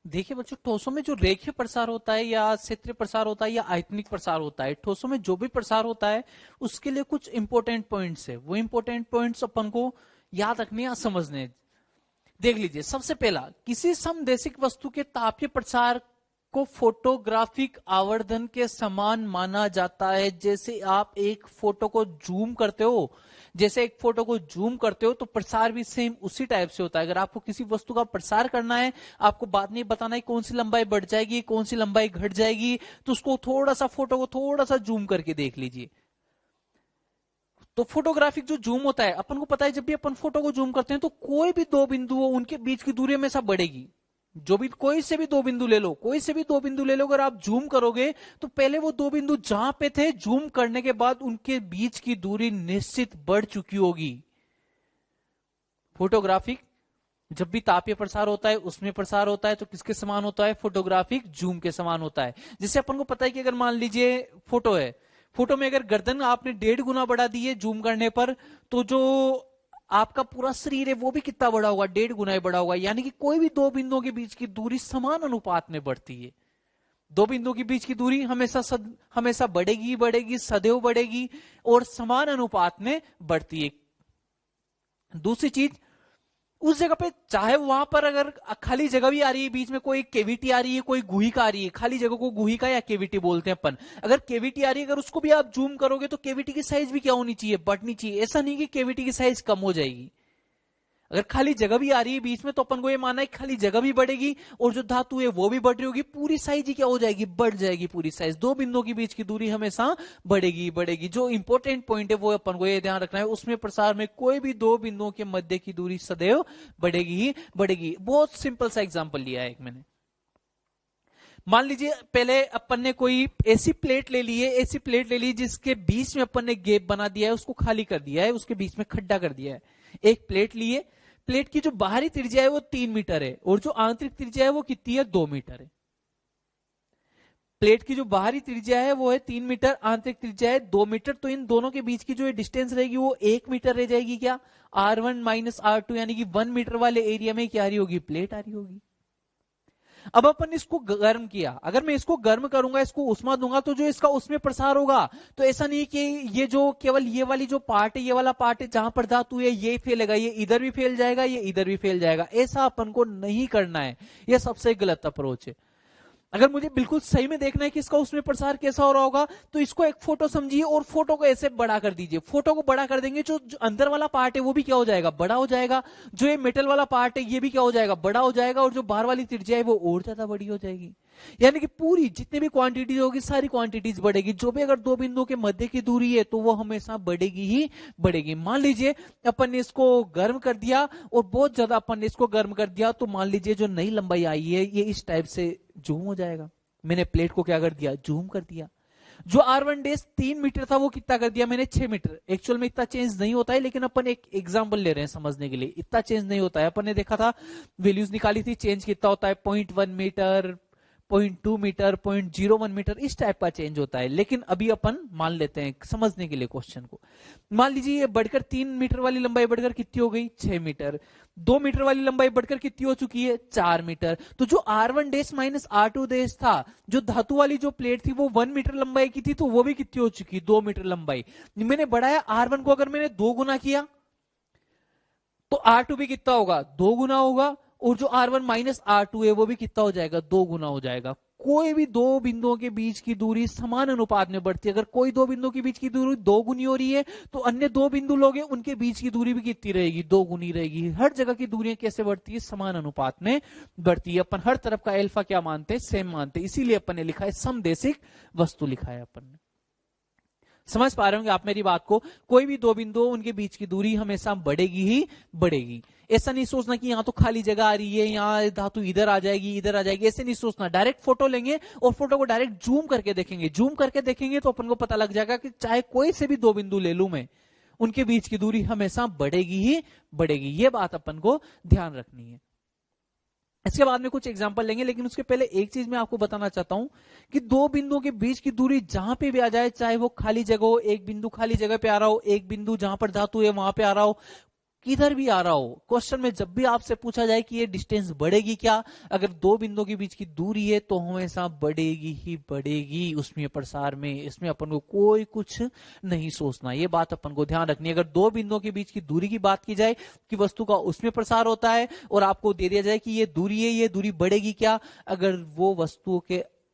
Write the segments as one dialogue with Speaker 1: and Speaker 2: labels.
Speaker 1: देखिए बच्चों, ठोसों में जो रेखीय प्रसार होता है या क्षेत्रीय प्रसार होता है या आयतनिक प्रसार होता है, ठोसों में जो भी प्रसार होता है उसके लिए कुछ इंपॉर्टेंट पॉइंट्स है। वो इंपॉर्टेंट पॉइंट्स अपन को याद रखने या समझने हैं। देख लीजिए, सबसे पहला, किसी समदैशिक वस्तु के तापीय प्रसार को फोटोग्राफिक आवर्धन के समान माना जाता है। जैसे आप एक फोटो को जूम करते हो, जैसे एक फोटो को जूम करते हो तो प्रसार भी सेम उसी टाइप से होता है। अगर आपको किसी वस्तु का प्रसार करना है, आपको बात नहीं बताना है कौन सी लंबाई बढ़ जाएगी कौन सी लंबाई घट जाएगी, तो उसको थोड़ा सा, फोटो को थोड़ा सा जूम करके देख लीजिए। तो फोटोग्राफिक जो जूम होता है, अपन को पता है जब भी अपन फोटो को जूम करते हैं तो कोई भी दो बिंदु हो उनके बीच की दूरी हमेशा बढ़ेगी। जो भी, कोई से भी दो बिंदु ले लो, कोई से भी दो बिंदु ले लो, अगर आप जूम करोगे तो पहले वो दो बिंदु जहां पे थे, जूम करने के बाद उनके बीच की दूरी निश्चित बढ़ चुकी होगी। फोटोग्राफिक जब भी तापीय प्रसार होता है उसमें प्रसार होता है तो किसके समान होता है? फोटोग्राफिक जूम के समान होता है। जिससे अपन को पता है कि अगर मान लीजिए फोटो है, फोटो में अगर गर्दन आपने 1.5 गुना बढ़ा दी है जूम करने पर, तो जो आपका पूरा शरीर है वो भी कितना बड़ा होगा? 1.5 गुना ही बड़ा होगा। यानी कि कोई भी दो बिंदुओं के बीच की दूरी समान अनुपात में बढ़ती है। दो बिंदुओं के बीच की दूरी हमेशा बढ़ेगी बढ़ेगी, सदैव बढ़ेगी और समान अनुपात में बढ़ती है। दूसरी चीज, उस जगह पे चाहे वहां पर अगर खाली जगह भी आ रही है, बीच में कोई केविटी आ रही है, कोई गुहिका आ रही है, खाली जगह को गुहिका या केविटी बोलते हैं अपन। अगर केविटी आ रही है, अगर उसको भी आप जूम करोगे तो केविटी की साइज भी क्या होनी चाहिए? बढ़नी चाहिए। ऐसा नहीं कि केविटी की साइज कम हो जाएगी। अगर खाली जगह भी आ रही है बीच में तो अपन को ये मानना है खाली जगह भी बढ़ेगी और जो धातु है वो भी बढ़ रही होगी, पूरी साइज ही क्या हो जाएगी? बढ़ जाएगी पूरी साइज। दो बिंदुओं के बीच की दूरी हमेशा बढ़ेगी बढ़ेगी। जो इंपॉर्टेंट पॉइंट है वो अपन को ये ध्यान रखना है, उसमें प्रसार में कोई भी दो बिंदुओं के मध्य की दूरी सदैव बढ़ेगी ही बढ़ेगी। बहुत सिंपल सा एग्जाम्पल लिया है एक मैंने। मान लीजिए पहले अपन ने कोई ऐसी प्लेट ले ली है, ऐसी प्लेट ले ली जिसके बीच में अपन ने गैप बना दिया है, उसको खाली कर दिया है, उसके बीच में खड्डा कर दिया है। एक प्लेट ली है, प्लेट की जो बाहरी त्रिज्या है वो 3 मीटर है और जो आंतरिक त्रिज्या है वो कितनी है? 2 मीटर है। प्लेट की जो बाहरी त्रिज्या है वो है 3 मीटर, आंतरिक त्रिज्या है 2 मीटर। तो इन दोनों के बीच की जो डिस्टेंस रहेगी वो 1 मीटर रह जाएगी। क्या? R1 माइनस R2, यानी कि 1 मीटर वाले एरिया में क्या आ रही होगी? प्लेट आ रही होगी। अब अपन इसको गर्म किया, अगर मैं इसको गर्म करूंगा, इसको उष्मा दूंगा, तो जो इसका उसमें प्रसार होगा, तो ऐसा नहीं कि ये जो केवल ये वाली जो पार्ट है, ये वाला पार्ट है जहां पर धातु है ये फैलेगा, ये इधर भी फैल जाएगा, ये इधर भी फैल जाएगा। ऐसा अपन को नहीं करना है, यह सबसे गलत अप्रोच है। अगर मुझे बिल्कुल सही में देखना है कि इसका उसमें प्रसार कैसा हो रहा होगा, तो इसको एक फोटो समझिए और फोटो को ऐसे बड़ा कर दीजिए। फोटो को बड़ा कर देंगे, जो अंदर वाला पार्ट है वो भी क्या हो जाएगा? बड़ा हो जाएगा। जो ये मेटल वाला पार्ट है ये भी क्या हो जाएगा? बड़ा हो जाएगा। और जो बाहर वाली त्रिज्या है वो और ज्यादा बड़ी हो जाएगी। यानी कि पूरी जितनी भी क्वांटिटीज होगी सारी क्वांटिटीज बढ़ेगी। जो भी अगर दो बिंदुओं के मध्य की दूरी है तो वो हमेशा बढ़ेगी ही बढ़ेगी। मान लीजिए अपन ने इसको गर्म कर दिया और बहुत ज्यादा अपन ने इसको गर्म कर दिया, तो मान लीजिए जो नई लंबाई आई है ये इस टाइप से जूम हो जाएगा। मैंने प्लेट को क्या कर दिया? जूम कर दिया। जो R1 डेज 3 मीटर था वो कितना कर दिया मैंने? 6 मीटर। एक्चुअल में इतना चेंज नहीं होता है, लेकिन अपन एक एग्जांपल ले रहे हैं समझने के लिए। इतना चेंज नहीं होता है। अपन ने देखा था, वैल्यूज निकाली थी, चेंज कितना होता है? 0.1 मीटर, 0.2 मीटर, 0.01 मीटर, इस टाइप का चेंज होता है। लेकिन अभी अपन मान लेते हैं समझने के लिए क्वेश्चन को। मान लीजिए ये बढ़कर 3 मीटर वाली लंबाई बढ़कर कितनी हो गई? 6 मीटर। 2 मीटर वाली लंबाई बढ़कर कितनी हो चुकी है? 4 मीटर। तो जो R1 dash minus R2 dash था, जो धातु वाली जो प्लेट थी वो 1 मीटर लंबाई की थी, तो वो भी कितनी हो चुकी? 2 मीटर लंबाई। मैंने बढ़ाया R1 को, अगर मैंने 2 गुना किया तो R2 भी कितना होगा? 2 गुना होगा। और जो R1 माइनस R2 है वो भी कितना हो जाएगा? 2 गुना हो जाएगा। कोई भी दो बिंदुओं के बीच की दूरी समान अनुपात में बढ़ती है। अगर कोई दो बिंदुओं के बीच की दूरी 2 गुनी हो रही है तो अन्य दो बिंदु लोग हैं उनके बीच की दूरी भी कितनी रहेगी? 2 गुनी रहेगी। हर जगह की दूरियां कैसे बढ़ती है? समान अनुपात में बढ़ती है। अपन हर तरफ का अल्फा क्या मानते हैं? सेम मानते हैं। इसीलिए अपन ने लिखा है समदेशिक वस्तु, लिखा है अपन ने। समझ पा रहे होंगे आप मेरी बात को? कोई भी दो बिंदु उनके बीच की दूरी हमेशा बढ़ेगी ही बढ़ेगी। ऐसा नहीं सोचना कि यहां तो खाली जगह आ रही है, यहां धातु इधर आ जाएगी इधर आ जाएगी, ऐसे नहीं सोचना। डायरेक्ट फोटो लेंगे और फोटो को डायरेक्ट जूम करके देखेंगे। जूम करके देखेंगे तो अपन को पता लग जाएगा कि चाहे कोई से भी दो बिंदु ले लूं मैं, उनके बीच की दूरी हमेशा बढ़ेगी ही बढ़ेगी। ये बात अपन को ध्यान रखनी है। इसके बाद में कुछ एग्जांपल लेंगे, लेकिन उसके पहले एक चीज मैं आपको बताना चाहता हूं कि दो बिंदुओं के बीच की दूरी जहां पे भी आ जाए, चाहे वो खाली जगह हो, एक बिंदु खाली जगह पे आ रहा हो, एक बिंदु जहां पर धातु है वहां पे आ रहा हो, किधर भी आ रहा हो, क्वेश्चन में जब भी आपसे पूछा जाए कि ये डिस्टेंस बढ़ेगी क्या, अगर दो बिंदुओं के बीच की दूरी है तो हमेशा बढ़ेगी ही बढ़ेगी उसमें प्रसार में। इसमें अपन को कोई कुछ नहीं सोचना, ये बात अपन को ध्यान रखनी है। अगर दो बिंदुओं के बीच की दूरी की बात की जाए कि वस्तु का उसमें प्रसार होता है और आपको दे दिया जाए कि ये दूरी है, ये दूरी बढ़ेगी क्या, अगर वो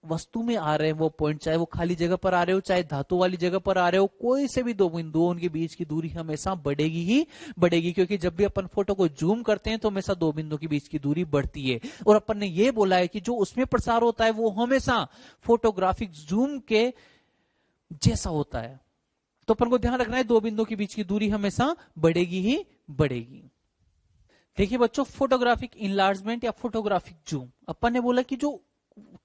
Speaker 1: वस्तु में आ रहे हैं वो पॉइंट, चाहे वो खाली जगह पर आ रहे हो चाहे धातु वाली जगह पर आ रहे हो, कोई से भी दो बिंदुओं उनके बीच की दूरी हमेशा बढ़ेगी ही बढ़ेगी, क्योंकि जब भी अपन फोटो को जूम करते हैं तो हमेशा दो बिंदुओं के बीच की दूरी बढ़ती है। और अपन ने ये बोला है कि जो उसमें प्रसार होता है वो हमेशा फोटोग्राफिक जूम के जैसा होता है। तो अपन को ध्यान रखना है दो बिंदुओं के बीच की दूरी हमेशा बढ़ेगी ही बढ़ेगी। देखिए बच्चों, फोटोग्राफिक इनलार्जमेंट या फोटोग्राफिक जूम, अपन ने बोला कि जो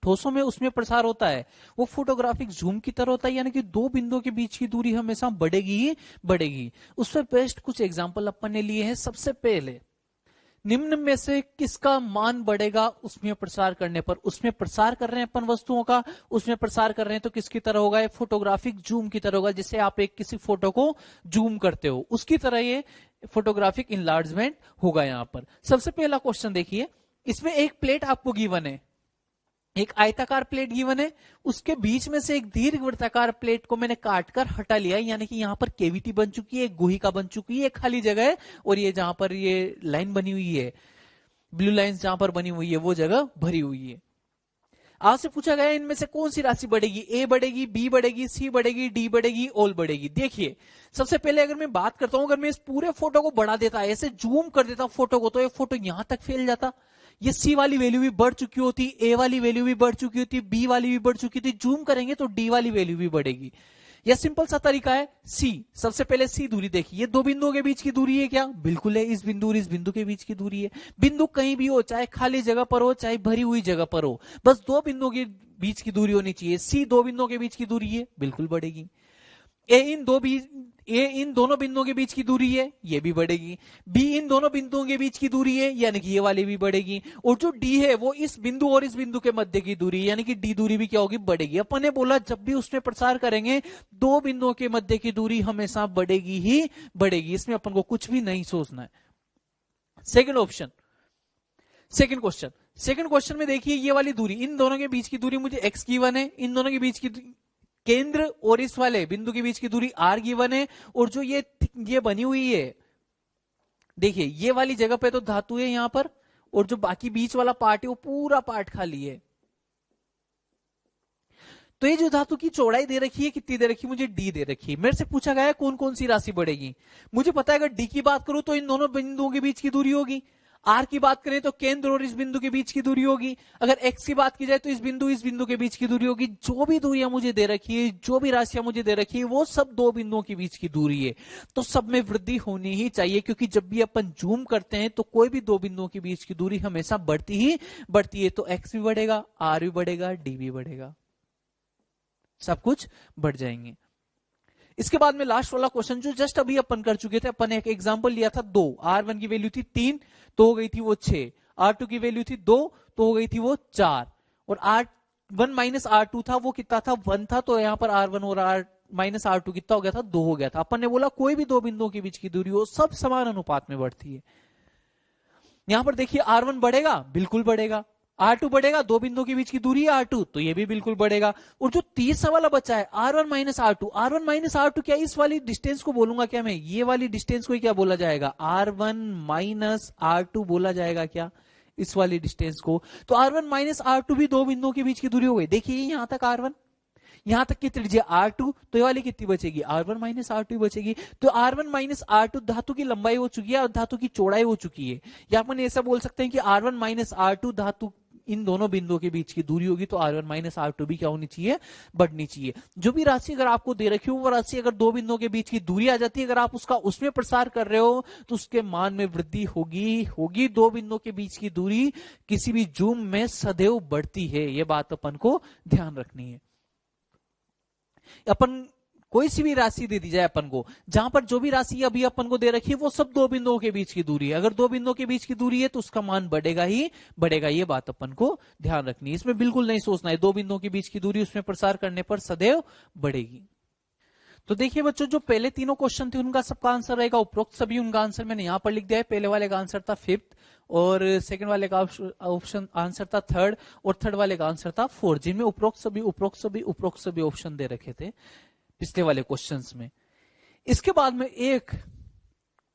Speaker 1: ठोसों में उसमें प्रसार होता है वो फोटोग्राफिक जूम की तरह होता है, यानी कि दो बिंदुओं के बीच की दूरी हमेशा बढ़ेगी ही बढ़ेगी। उससे बेस्ट कुछ एग्जांपल अपन ने लिए हैं। सबसे पहले, निम्न में से किसका मान बढ़ेगा उसमें प्रसार करने पर? उसमें प्रसार कर रहे हैं अपन वस्तुओं का, उसमें प्रसार कर रहे हैं तो किसकी तरह होगा? ये फोटोग्राफिक जूम की तरह होगा। जिससे आप एक किसी फोटो को जूम करते हो उसकी तरह ये फोटोग्राफिक इनलार्जमेंट होगा। यहां पर सबसे पहला क्वेश्चन देखिए, इसमें एक प्लेट आपको गिवन है, एक आयताकार प्लेट गिवन है, उसके बीच में से एक दीर्घवृत्ताकार प्लेट को मैंने काटकर हटा लिया, यानी कि यहां पर केविटी बन चुकी है, एक गुहिका बन चुकी है, खाली जगह है, और ये जहां पर ये लाइन बनी हुई है, ब्लू लाइंस जहां पर बनी हुई है वो जगह भरी हुई है। आपसे पूछा गया इनमें से कौन सी राशि बढ़ेगी? ए बढ़ेगी, बी बढ़ेगी, सी बढ़ेगी, डी बढ़ेगी, ऑल बढ़ेगी। देखिए सबसे पहले अगर मैं बात करता हूं, अगर मैं इस पूरे फोटो को बढ़ा देता, ऐसे जूम कर देता फोटो को, तो ये फोटो यहां तक फैल जाता। ये सी वाली वैल्यू भी बढ़ चुकी होती, ए वाली वैल्यू भी बढ़ चुकी होती, बी वाली भी बढ़ चुकी थी, जूम करेंगे तो डी वाली वैल्यू भी बढ़ेगी। यह सिंपल सा तरीका है। सी, सबसे पहले सी दूरी देखिए, ये दो बिंदुओं के बीच की दूरी है क्या? बिल्कुल है, इस बिंदु और इस बिंदु के बीच की दूरी है। बिंदु कहीं भी हो, चाहे खाली जगह पर हो चाहे भरी हुई जगह पर हो, बस दो बिंदुओं के बीच की दूरी होनी चाहिए। सी दो बिंदुओं के बीच की दूरी है, बिल्कुल बढ़ेगी। ए इन दोनों बिंदुओं के बीच की दूरी है, ये भी बढ़ेगी। बी इन दोनों बिंदुओं के बीच की दूरी है, यानी कि ये वाली भी बढ़ेगी। और जो डी है वो इस बिंदु और इस बिंदु के मध्य की दूरी, यानी कि डी दूरी भी क्या होगी? बढ़ेगी। अपन ने बोला जब भी उसमें प्रसार करेंगे दो बिंदुओं के मध्य की दूरी हमेशा बढ़ेगी ही बढ़ेगी, इसमें अपन को कुछ भी नहीं सोचना है। सेकंड ऑप्शन, सेकंड क्वेश्चन में देखिए, ये वाली दूरी, इन दोनों के बीच की दूरी मुझे एक्स गिवन है, इन दोनों के बीच की केंद्र और इस वाले बिंदु के बीच की दूरी आर गिवन है, और जो ये बनी हुई है, देखिए ये वाली जगह पे तो धातु है यहां पर, और जो बाकी बीच वाला पार्ट है वो पूरा पार्ट खाली है। तो ये जो धातु की चौड़ाई दे रखी है, कितनी दे रखी है? मुझे डी दे रखी है। मेरे से पूछा गया है कौन कौन सी राशि बढ़ेगी। मुझे पता है अगर डी की बात करूं तो इन दोनों बिंदुओं के बीच की दूरी होगी, आर की बात करें तो केंद्र और इस बिंदु के बीच की दूरी होगी, अगर एक्स की बात की जाए तो इस बिंदु के बीच की दूरी होगी। जो भी दूरियां मुझे दे रखी है, जो भी राशियां मुझे दे रखी है, वो सब दो बिंदुओं के बीच की दूरी है। तो सब में वृद्धि होनी ही चाहिए, क्योंकि जब भी अपन जूम करते हैं तो कोई भी दो बिंदुओं के बीच की दूरी हमेशा बढ़ती ही बढ़ती है। तो एक्स भी बढ़ेगा, आर भी बढ़ेगा, डी भी बढ़ेगा, सब कुछ बढ़ जाएंगे। इसके बाद में लास्ट वाला क्वेश्चन जो जस्ट अभी अपन कर चुके थे, अपन ने एक एग्जांपल लिया था 2, R1 की वैल्यू थी 3 तो हो गई थी वो 6, R2 की वैल्यू थी 2 तो हो गई थी वो 4, और R1 माइनस R2 था वो कितना था? 1 था। तो यहां पर R1 और R माइनस R2 कितना हो गया था? 2 हो गया था। अपन ने बोला कोई भी दो बिंदुओं के बीच की दूरी हो सब समान अनुपात में बढ़ती है। यहां पर देखिए R1 बढ़ेगा, बिल्कुल बढ़ेगा, R2 बढ़ेगा, दो बिंदुओं के बीच की दूरी है R2 तो ये भी बिल्कुल बढ़ेगा। और जो तीसरा वाला बचा है R1 माइनस R2, क्या इस वाली डिस्टेंस को बोलूंगा क्या मैं? ये वाली डिस्टेंस को क्या बोला जाएगा? R1 माइनस R2 बोला जाएगा क्या इस वाली डिस्टेंस को? तो R1 माइनस R2 भी दो बिंदुओं के बीच की दूरी हो गई। देखिए यहां तक R1, यहां तक की त्रिज्या R2, तो ये वाली कितनी बचेगी? R1 माइनस R2 बचेगी। तो R1 माइनस R2 धातु की लंबाई हो चुकी है और धातु की चौड़ाई हो चुकी है। या अपन ऐसा बोल सकते हैं कि R1 माइनस R2 धातु इन दोनों बिंदुओं के बीच की दूरी होगी, तो R1 माइनस R2 भी क्या होनी चाहिए? बढ़नी चाहिए। जो भी राशि अगर आपको दे रखी हो वो राशि अगर दो बिंदुओं के बीच की दूरी आ जाती है, अगर आप उसका उसमें प्रसार कर रहे हो तो उसके मान में वृद्धि होगी। दो बिंदुओं के बीच की दूरी किसी भी जूम में सदैव बढ़ती है, यह बात अपन को ध्यान रखनी है। अपन कोई सी भी राशि दे दी जाए अपन को, जहां पर जो भी राशि अभी अपन को दे रखी है वो सब दो बिंदुओं के बीच की दूरी है। अगर दो बिंदुओं के बीच की दूरी है तो उसका मान बढ़ेगा ही बढ़ेगा, ये बात अपन को ध्यान रखनी है। इसमें बिल्कुल नहीं सोचना है दो बिंदुओं के बीच की दूरी उसमें प्रसार करने पर सदैव बढ़ेगी। तो देखिए बच्चों, जो पहले तीनों क्वेश्चन थे उनका सबका आंसर रहेगा उपरोक्त सभी। उनका आंसर मैंने यहां पर लिख दिया है। पहले वाले का आंसर था फिफ्थ, और सेकंड वाले का ऑप्शन आंसर था थर्ड, और थर्ड वाले का आंसर था फोर्थ, जिनमें उपरोक्त सभी उपरोक्त सभी उपरोक्त सभी ऑप्शन दे रखे थे पिछले वाले क्वेश्चंस में। इसके बाद में एक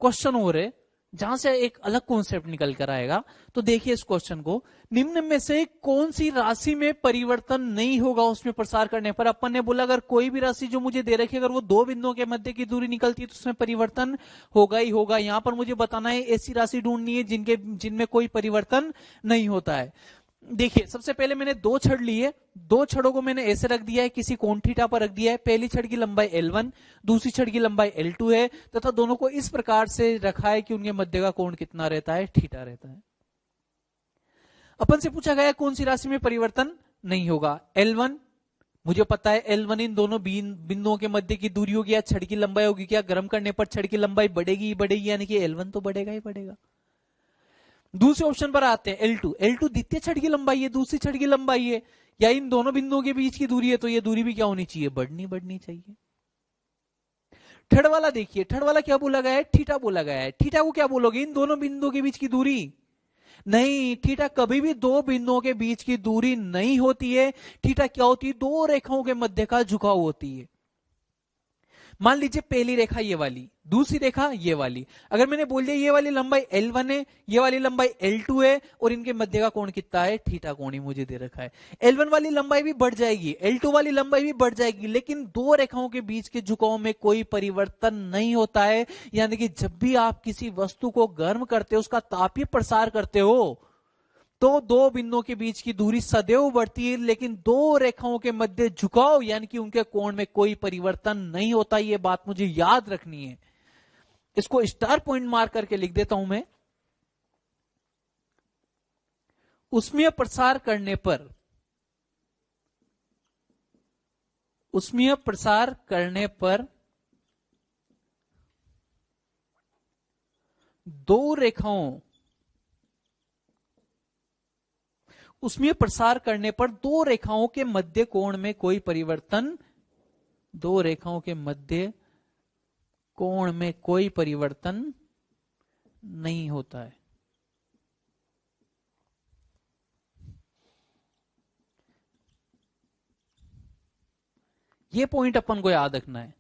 Speaker 1: क्वेश्चन और है जहां से एक अलग कॉन्सेप्ट निकल कर आएगा। तो देखिए इस क्वेश्चन को, निम्न में से कौन सी राशि में परिवर्तन नहीं होगा उसमें प्रसार करने पर। अपन ने बोला अगर कोई भी राशि जो मुझे दे रखी है, अगर वो दो बिंदुओं के मध्य की दूरी निकलती है तो उसमें परिवर्तन होगा ही होगा। यहां पर मुझे बताना है ऐसी राशि ढूंढनी है जिनमें कोई परिवर्तन नहीं होता है। देखिए सबसे पहले मैंने दो छड़ लिए, दो छड़ों को मैंने ऐसे रख दिया है, किसी कोण थीटा पर रख दिया है। पहली छड़ की लंबाई L1, दूसरी छड़ की लंबाई L2 है, तथा दोनों को इस प्रकार से रखा है कि उनके मध्य का कोण कितना रहता है, थीटा रहता है। अपन से पूछा गया कौन सी राशि में परिवर्तन नहीं होगा। L1 मुझे पता है, L1 इन दोनों बिंदुओं के मध्य की दूरी होगी या छड़ की लंबाई होगी। क्या गर्म करने पर छड़ की लंबाई बढ़ेगी ही बढ़ेगी, यानी कि L1 तो बढ़ेगा ही बढ़ेगा। दूसरे ऑप्शन पर आते हैं L2। L2 द्वितीय छड़ की लंबाई है, दूसरी छड़ की लंबाई है, या इन दोनों बिंदुओं के बीच की दूरी है, तो ये दूरी भी क्या होनी चाहिए, बढ़नी चाहिए। थर्ड वाला देखिए, थर्ड वाला क्या बोला गया है, थीटा बोला गया है। थीटा को क्या बोलोगे, इन दोनों बिंदुओं के बीच की दूरी। नहीं, थीटा कभी भी दो बिंदुओं के बीच की दूरी नहीं होती है। थीटा क्या होती है, दो रेखाओं के मध्य का झुकाव होती है। मान लीजिए पहली रेखा ये वाली, दूसरी रेखा ये वाली। अगर मैंने बोल दिया ये वाली लंबाई L1 है, ये वाली लंबाई L2 है, और इनके मध्य का कोण कितना है, थीटा कोण ही मुझे दे रखा है। L1 वाली लंबाई भी बढ़ जाएगी, L2 वाली लंबाई भी बढ़ जाएगी, लेकिन दो रेखाओं के बीच के झुकाव में कोई परिवर्तन नहीं होता है। यानी कि जब भी आप किसी वस्तु को गर्म करते हो, उसका तापीय प्रसार करते हो, तो दो बिंदुओं के बीच की दूरी सदैव बढ़ती है, लेकिन दो रेखाओं के मध्य झुकाव यानी कि उनके कोण में कोई परिवर्तन नहीं होता। ये बात मुझे याद रखनी है। इसको स्टार पॉइंट मार करके लिख देता हूं मैं। उष्मीय प्रसार करने पर, उष्मीय प्रसार करने पर दो रेखाओं, उसमें प्रसार करने पर दो रेखाओं के मध्य कोण में कोई परिवर्तन, दो रेखाओं के मध्य कोण में कोई परिवर्तन नहीं होता है। यह पॉइंट अपन को याद रखना है,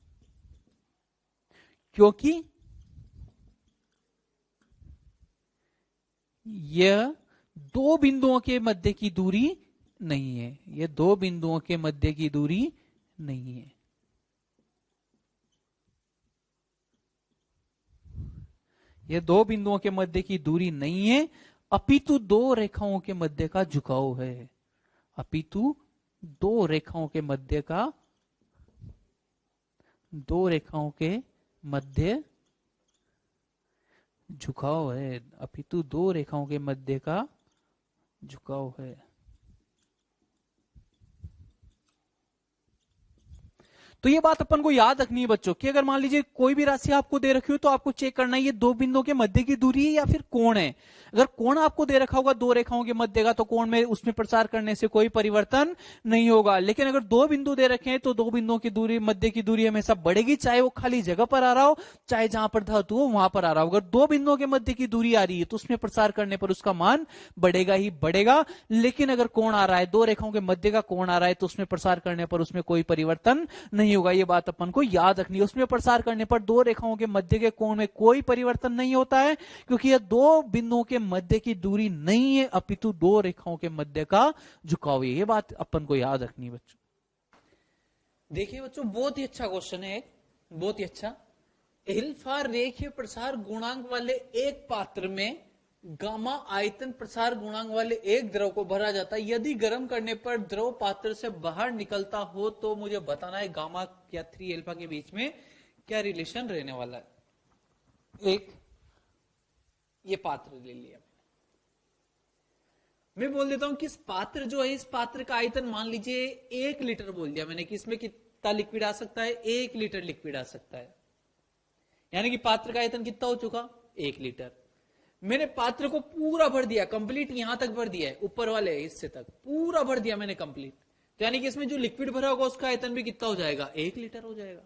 Speaker 1: क्योंकि यह दो बिंदुओं के मध्य की दूरी नहीं है, ये दो बिंदुओं के मध्य की दूरी नहीं है। ये दो बिंदुओं के मध्य की दूरी नहीं है, अपितु दो रेखाओं के मध्य का झुकाव है। अपितु दो रेखाओं के मध्य का, दो रेखाओं के मध्य झुकाव है। अपितु दो रेखाओं के मध्य का झुकाव है। तो ये बात अपन को याद रखनी है बच्चों कि अगर मान लीजिए कोई भी राशि आपको दे रखी हो तो आपको चेक करना है ये दो बिंदुओं के मध्य की दूरी है या फिर कोण है। अगर कोण आपको दे रखा होगा दो रेखाओं के मध्य का, तो कोण में उसमें प्रसार करने से कोई परिवर्तन नहीं होगा। लेकिन अगर दो बिंदु दे रखे हैं तो दो बिंदुओं की दूरी, मध्य की दूरी हमेशा बढ़ेगी, चाहे वो खाली जगह पर आ रहा हो, चाहे जहां पर धातु हो वहां पर आ रहा हो। अगर दो बिंदुओं के मध्य की दूरी आ रही है तो उसमें प्रसार करने पर उसका मान बढ़ेगा ही बढ़ेगा। लेकिन अगर कोण आ रहा है, दो रेखाओं के मध्य का कोण आ रहा है, तो उसमें प्रसार करने पर उसमें कोई परिवर्तन नहीं होगा। ये बात अपन को याद रखनी है। उसमें प्रसार करने पर दो रेखाओं के मध्य के कोण में कोई परिवर्तन नहीं होता है, क्योंकि यह दो बिंदुओं के मध्य की दूरी नहीं है, अपितु दो रेखाओं के मध्य का झुकाव है। ये बात अपन को याद रखनी है बच्चों। देखिए बच्चों, बहुत ही अच्छा क्वेश्चन है, बहुत ही अच्छा। एल्फा रेखीय प्रसार गुणांक वाले एक पात्र में गामा आयतन प्रसार गुणांक वाले एक द्रव को भरा जाता है। यदि गर्म करने पर द्रव पात्र से बाहर निकलता हो तो मुझे बताना है गामा या 3 अल्फा के बीच में क्या रिलेशन रहने वाला है। एक ये पात्र ले लिया, मैं बोल देता हूं कि इस पात्र जो है, इस पात्र का आयतन मान लीजिए 1 लीटर बोल दिया मैंने कि इसमें कितना लिक्विड आ सकता है, 1 लीटर लिक्विड आ सकता है। यानी कि पात्र का आयतन कितना हो चुका, 1 लीटर। मैंने पात्र को पूरा भर दिया, कंप्लीट यहां तक भर दिया है, ऊपर वाले हिस्से तक पूरा भर दिया मैंने कंप्लीट। तो यानी कि इसमें जो लिक्विड भरा होगा उसका आयतन भी कितना हो जाएगा, 1 लीटर हो जाएगा।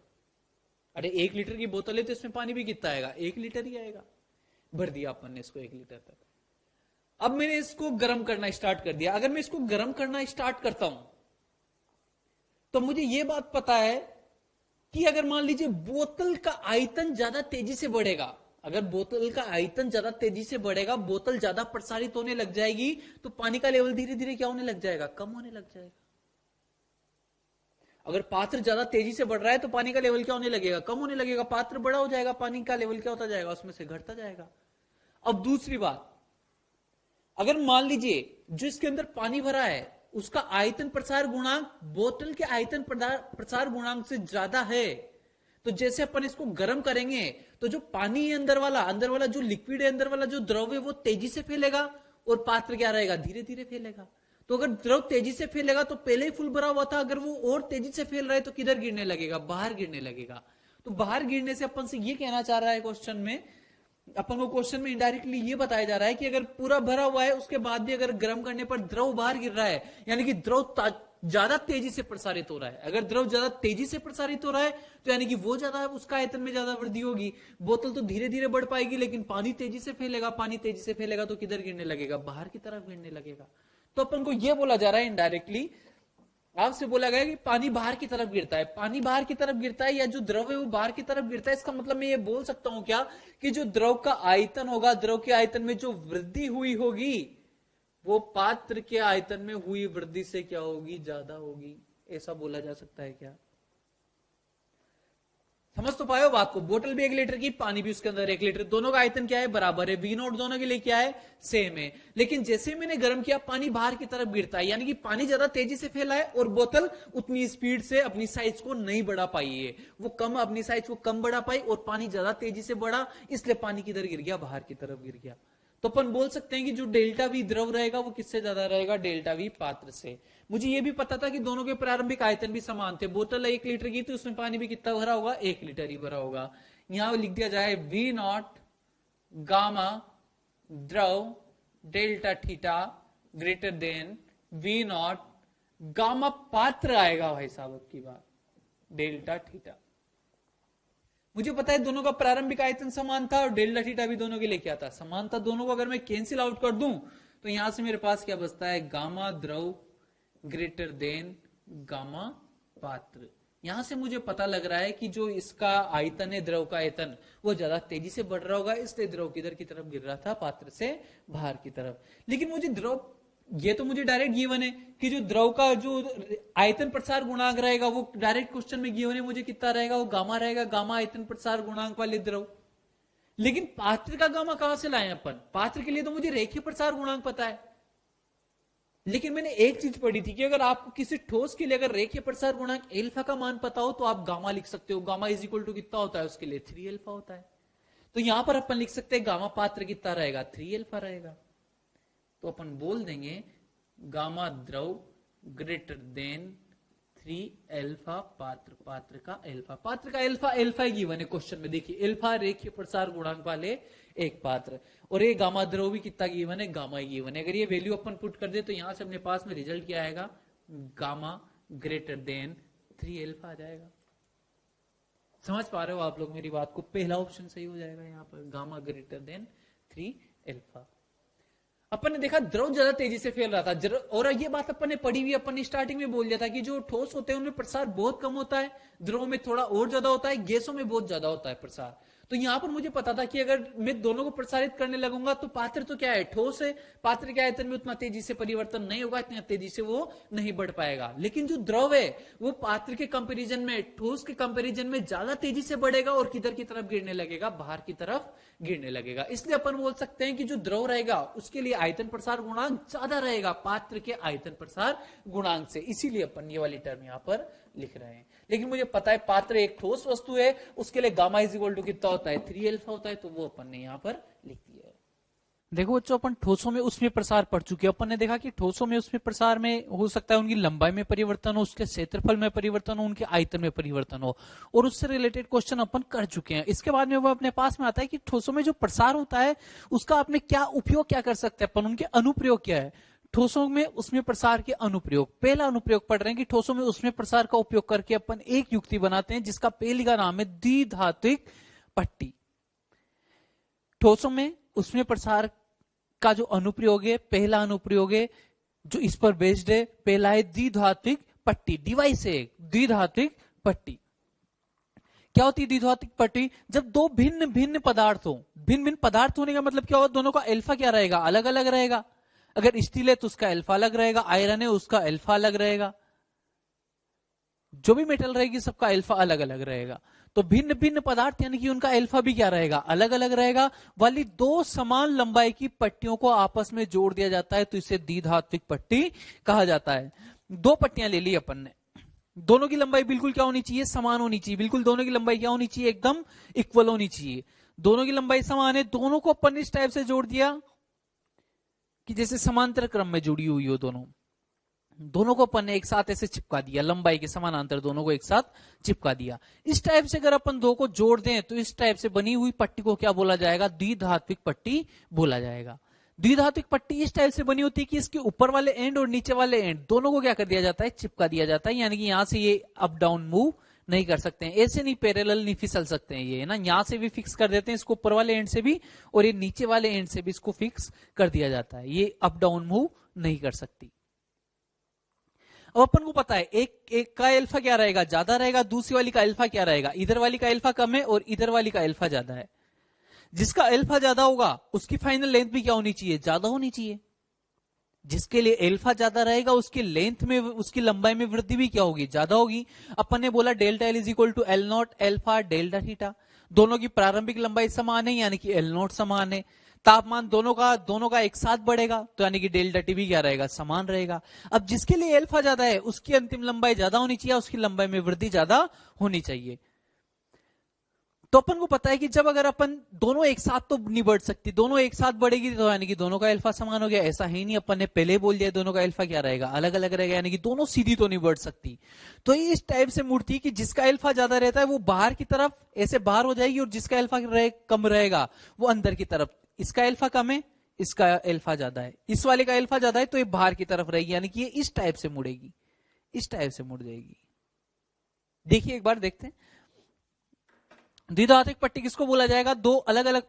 Speaker 1: अरे 1 लीटर की बोतल है तो इसमें पानी भी कितना आएगा, 1 लीटर ही आएगा। भर दिया अपन ने इसको 1 लीटर तक। अब मैंने इसको गर्म करना स्टार्ट कर दिया। अगर मैं इसको गर्म करना स्टार्ट करता हूं तो मुझे यह बात पता है कि अगर मान लीजिए बोतल का आयतन ज्यादा तेजी से बढ़ेगा, अगर बोतल का आयतन ज्यादा तेजी से बढ़ेगा, बोतल ज्यादा प्रसारित होने लग जाएगी, तो पानी का लेवल धीरे धीरे क्या होने लग जाएगा, कम होने लग जाएगा। अगर पात्र ज्यादा तेजी से बढ़ रहा है तो पानी का लेवल क्या होने लगेगा, कम होने लगेगा। पात्र बड़ा हो जाएगा, पानी का लेवल क्या होता जाएगा, उसमें से घटता जाएगा। अब दूसरी बात, अगर मान लीजिए जो इसके अंदर पानी भरा है उसका आयतन प्रसार गुणांक बोतल के आयतन प्रसार गुणांक से ज्यादा है, तो जैसे अपन इसको गर्म करेंगे तो जो पानी है अंदर वाला जो लिक्विड है, अंदर वाला जो द्रव है, वो तेजी से फैलेगा और पात्र क्या रहेगा, धीरे धीरे फैलेगा। तो अगर द्रव तेजी से फैलेगा तो पहले ही फुल भरा हुआ था, अगर वो और तेजी से फैल रहा है तो किधर गिरने लगेगा, बाहर गिरने लगेगा। तो बाहर गिरने से अपन से ये कहना चाह रहा है क्वेश्चन में, अपन को क्वेश्चन में इनडायरेक्टली ये बताया जा रहा है कि अगर पूरा भरा हुआ है उसके बाद भी अगर गर्म करने पर द्रव बाहर गिर रहा है, यानी कि द्रव ज्यादा तेजी से प्रसारित हो रहा है। अगर द्रव ज्यादा तेजी से प्रसारित हो रहा है तो यानी कि वो ज्यादा, उसका आयतन में ज्यादा वृद्धि होगी। बोतल तो धीरे धीरे बढ़ पाएगी, लेकिन पानी तेजी से फैलेगा। पानी तेजी से फैलेगा तो किधर गिरने लगेगा, बाहर की तरफ गिरने लगेगा। तो अपन को यह बोला जा रहा है इनडायरेक्टली, आपसे बोला गया कि पानी बाहर की तरफ गिरता है। पानी बाहर की तरफ गिरता है या जो द्रव है वो बाहर की तरफ गिरता है। इसका मतलब मैं ये बोल सकता हूं क्या कि जो द्रव का आयतन होगा, द्रव के आयतन में जो वृद्धि हुई होगी वो पात्र के आयतन में हुई वृद्धि से क्या होगी, ज्यादा होगी। ऐसा बोला जा सकता है क्या? समझ तो पाए हो बात को। बोतल भी 1 लीटर की, पानी भी उसके अंदर 1 लीटर, दोनों का आयतन क्या है, बराबर है। V नोट दोनों के लिए क्या है, सेम है। लेकिन जैसे मैंने गर्म किया पानी बाहर की तरफ गिरता है, यानी कि पानी ज्यादा तेजी से फैला है और बोतल उतनी स्पीड से अपनी साइज को नहीं बढ़ा पाई है। वो कम अपनी साइज को कम बढ़ा पाई और पानी ज्यादा तेजी से बढ़ा, इसलिए पानी किधर गिर गया, बाहर की तरफ गिर गया। तो अपन बोल सकते हैं कि जो डेल्टा V द्रव रहेगा वो किससे ज्यादा रहेगा, डेल्टा V पात्र से। मुझे ये भी पता था कि दोनों के प्रारंभिक आयतन भी समान थे। बोतल 1 लीटर की तो उसमें पानी भी कितना भरा होगा, 1 लीटर ही भरा होगा। यहां लिख दिया जाए V नॉट गामा द्रव delta theta greater than V not gamma पात्र आएगा भाई साहब अब की बात, डेल्टा थीटा। मुझे पता है दोनों का प्रारंभिक आयतन समान था और डेल्टा थीटा भी दोनों के लिए क्या था, समान था। दोनों को अगर मैं कैंसिल आउट कर दूं तो यहां से मेरे पास क्या बचता है, गामा द्रव ग्रेटर देन गामा पात्र। यहां से मुझे पता लग रहा है कि जो इसका आयतन है, द्रव का आयतन, वो ज्यादा तेजी से बढ़ रहा होगा, इसलिए द्रव किधर की तरफ गिर रहा था, पात्र से बाहर की तरफ। लेकिन मुझे द्रव, ये तो मुझे डायरेक्ट गिवन है कि जो द्रव का जो आयतन प्रसार गुणांक रहेगा वो डायरेक्ट क्वेश्चन में गिवन है, मुझे कितना रहेगा, वो गामा रहेगा, गामा आयतन प्रसार गुणांक वाले द्रव। लेकिन पात्र का गामा कहां से लाए अपन? पात्र के लिए तो मुझे रेखीय प्रसार गुणांक पता है, लेकिन मैंने एक चीज पढ़ी थी कि अगर आपको किसी ठोस के लिए अगर रेखीय प्रसार गुणांक एल्फा का मान पता हो तो आप गामा लिख सकते हो। गामा इज इक्वल टू कितना होता है उसके लिए, 3 अल्फा होता है। तो यहां पर अपन लिख सकते हैं गामा पात्र कितना रहेगा, 3 अल्फा रहेगा। तो अपन बोल देंगे गामा द्रव ग्रेटर देन 3 अल्फा पात्र, पात्र का अल्फा, पात्र का अल्फा, अल्फा ही गिवन है क्वेश्चन में। देखिए अल्फा रेखीय प्रसार गुणांक वाले एक पात्र, और ये गामा द्रव भी कितना गिवन है, गामा ही गिवन है। अगर ये वैल्यू अपन पुट कर दे तो यहां से अपने पास में रिजल्ट क्या आएगा, गामा ग्रेटर देन 3 अल्फा आ जाएगा। समझ पा रहे हो आप लोग मेरी बात को? पहला ऑप्शन सही हो जाएगा यहाँ पर, गामा ग्रेटर देन 3 अल्फा। अपन ने देखा द्रव ज्यादा तेजी से फैल रहा था, और ये बात अपन ने पढ़ी हुई, अपन ने स्टार्टिंग में बोल दिया था कि जो ठोस होते हैं उनमें प्रसार बहुत कम होता है, द्रव में थोड़ा और ज्यादा होता है, गैसों में बहुत ज्यादा होता है प्रसार। तो यहां पर मुझे पता था कि अगर मैं दोनों को प्रसारित करने लगूंगा तो पात्र तो क्या है, ठोस है, पात्र के आयतन में उतना तेजी से परिवर्तन नहीं होगा, इतना तेजी से वो नहीं बढ़ पाएगा। लेकिन जो द्रव है वो पात्र के कंपैरिजन में, ठोस के कंपैरिजन में ज्यादा तेजी से बढ़ेगा और किधर की तरफ गिरने लगेगा, बाहर की तरफ गिरने लगेगा। इसलिए अपन बोल सकते हैं कि जो द्रव रहेगा उसके लिए आयतन प्रसार गुणांक ज्यादा रहेगा पात्र के आयतन प्रसार गुणांक से, इसीलिए अपन ये वाली टर्म यहां पर लिख रहे हैं। लेकिन मुझे पता है पात्र एक ठोस वस्तु है, उसके लिए गामा इज इक्वल टू कितना होता है, 3 अल्फा होता है, तो वो अपन ने यहां पर लिख दिया है। देखो बच्चों, अपन ठोसों में उसमें प्रसार पढ़ चुके हैं। अपन ने देखा कि ठोसों में उसमें प्रसार में हो सकता है उनकी लंबाई में परिवर्तन हो, उसके क्षेत्रफल में परिवर्तन हो, उनके आयतन में परिवर्तन हो, और उससे रिलेटेड क्वेश्चन अपन कर चुके हैं। इसके बाद में वो अपने पास में आता है कि ठोसों में जो प्रसार होता है उसका अपने क्या उपयोग क्या कर सकते हैं अपन, उनके अनुप्रयोग क्या है। ठोसों में उसमें प्रसार के अनुप्रयोग। पहला अनुप्रयोग पढ़ रहे हैं कि ठोसों में उसमें प्रसार का उपयोग करके अपन एक युक्ति बनाते हैं जिसका पहली का नाम है द्विधात्विक पट्टी। ठोसों में उसमें प्रसार का जो अनुप्रयोग है, पहला अनुप्रयोग है जो इस पर बेस्ड है, पहला है द्विधात्विक पट्टी। डिवाइस है द्विधात्विक पट्टी। क्या होती है द्विधात्विक पट्टी? जब दो भिन्न भिन्न पदार्थ हो, भिन्न भिन्न पदार्थ होने का मतलब क्या होगा, दोनों का अल्फा क्या रहेगा, अलग अलग रहेगा। अगर स्टील है तो उसका अल्फा अलग रहेगा, आयरन है उसका अल्फा अलग रहेगा, जो भी मेटल रहेगी सबका अल्फा अलग अलग रहेगा। तो भिन्न भिन्न पदार्थ यानी कि उनका अल्फा भी क्या रहेगा, अलग अलग रहेगा। वाली दो समान लंबाई की पट्टियों को आपस में जोड़ दिया जाता है तो इसे द्विधात्विक पट्टी कहा जाता है। दो पट्टियां ले ली अपन ने, दोनों की लंबाई बिल्कुल क्या होनी चाहिए, समान होनी चाहिए। बिल्कुल दोनों की लंबाई क्या होनी चाहिए, एकदम इक्वल होनी चाहिए। दोनों की लंबाई समान है, दोनों को अपन ने इस टाइप से जोड़ दिया कि जैसे समांतर क्रम में जुड़ी हुई हो। दोनों को अपन ने एक साथ ऐसे चिपका दिया, लंबाई के समानांतर दोनों को एक साथ चिपका दिया। इस टाइप से अगर अपन दो को जोड़ दें तो इस टाइप से बनी हुई पट्टी को क्या बोला जाएगा, द्विधात्विक पट्टी बोला जाएगा। द्विधात्विक पट्टी इस टाइप से बनी होती है कि इसके ऊपर वाले एंड और नीचे वाले एंड दोनों को क्या कर दिया जाता है, चिपका दिया जाता है। यानी कि यहां से ये अप डाउन मूव नहीं कर सकते हैं, ऐसे नहीं पैरेलल नहीं फिसल सकते हैं। ये ना यहां से भी फिक्स कर देते हैं इसको, ऊपर वाले एंड से भी और ये नीचे वाले एंड से भी इसको फिक्स कर दिया जाता है। ये अप डाउन मूव नहीं कर सकती। अब अपन को पता है एक का अल्फा क्या रहेगा, ज्यादा रहेगा, दूसरी वाली का अल्फा क्या रहेगा, इधर वाली का अल्फा कम है और इधर वाली का अल्फा ज्यादा है। जिसका अल्फा ज्यादा होगा उसकी फाइनल लेंथ भी क्या होनी चाहिए, ज्यादा होनी चाहिए। जिसके लिए अल्फा ज्यादा रहेगा उसकी लेंथ में, उसकी लंबाई में वृद्धि भी क्या होगी, ज्यादा होगी। अपन ने बोला delta L is equal to L naught alpha delta theta. दोनों की प्रारंभिक लंबाई समान है यानी कि एल नॉट समान है। तापमान दोनों का एक साथ बढ़ेगा तो यानी कि डेल्टा टी भी क्या रहेगा, समान रहेगा। अब जिसके लिए अल्फा ज्यादा है उसकी अंतिम लंबाई ज्यादा होनी चाहिए, उसकी लंबाई में वृद्धि ज्यादा होनी चाहिए। तो अपन को पता है कि जब अगर अपन दोनों एक साथ तो नहीं बढ़ सकती, दोनों एक साथ बढ़ेगी तो यानी कि दोनों का अल्फा समान हो गया। ऐसा ही नहीं, अपन ने पहले बोल दिया दोनों का अल्फा क्या रहेगा, अलग अलग रहेगा, यानी कि दोनों सीधी तो नहीं बढ़ सकती। तो ये इस टाइप से मुड़ती है कि जिसका अल्फा ज्यादा रहता है वो बाहर की तरफ ऐसे बाहर हो जाएगी और जिसका अल्फा कम रहेगा वो अंदर की तरफ। इसका अल्फा कम है, इसका अल्फा ज्यादा है, इस वाले का अल्फा ज्यादा है तो ये बाहर की तरफ रहेगी, यानी कि ये इस टाइप से मुड़ेगी, इस टाइप से मुड़ जाएगी। देखिए एक बार देखते हैं द्विधात्विक पट्टी किसको बोला जाएगा, दो अलग अलग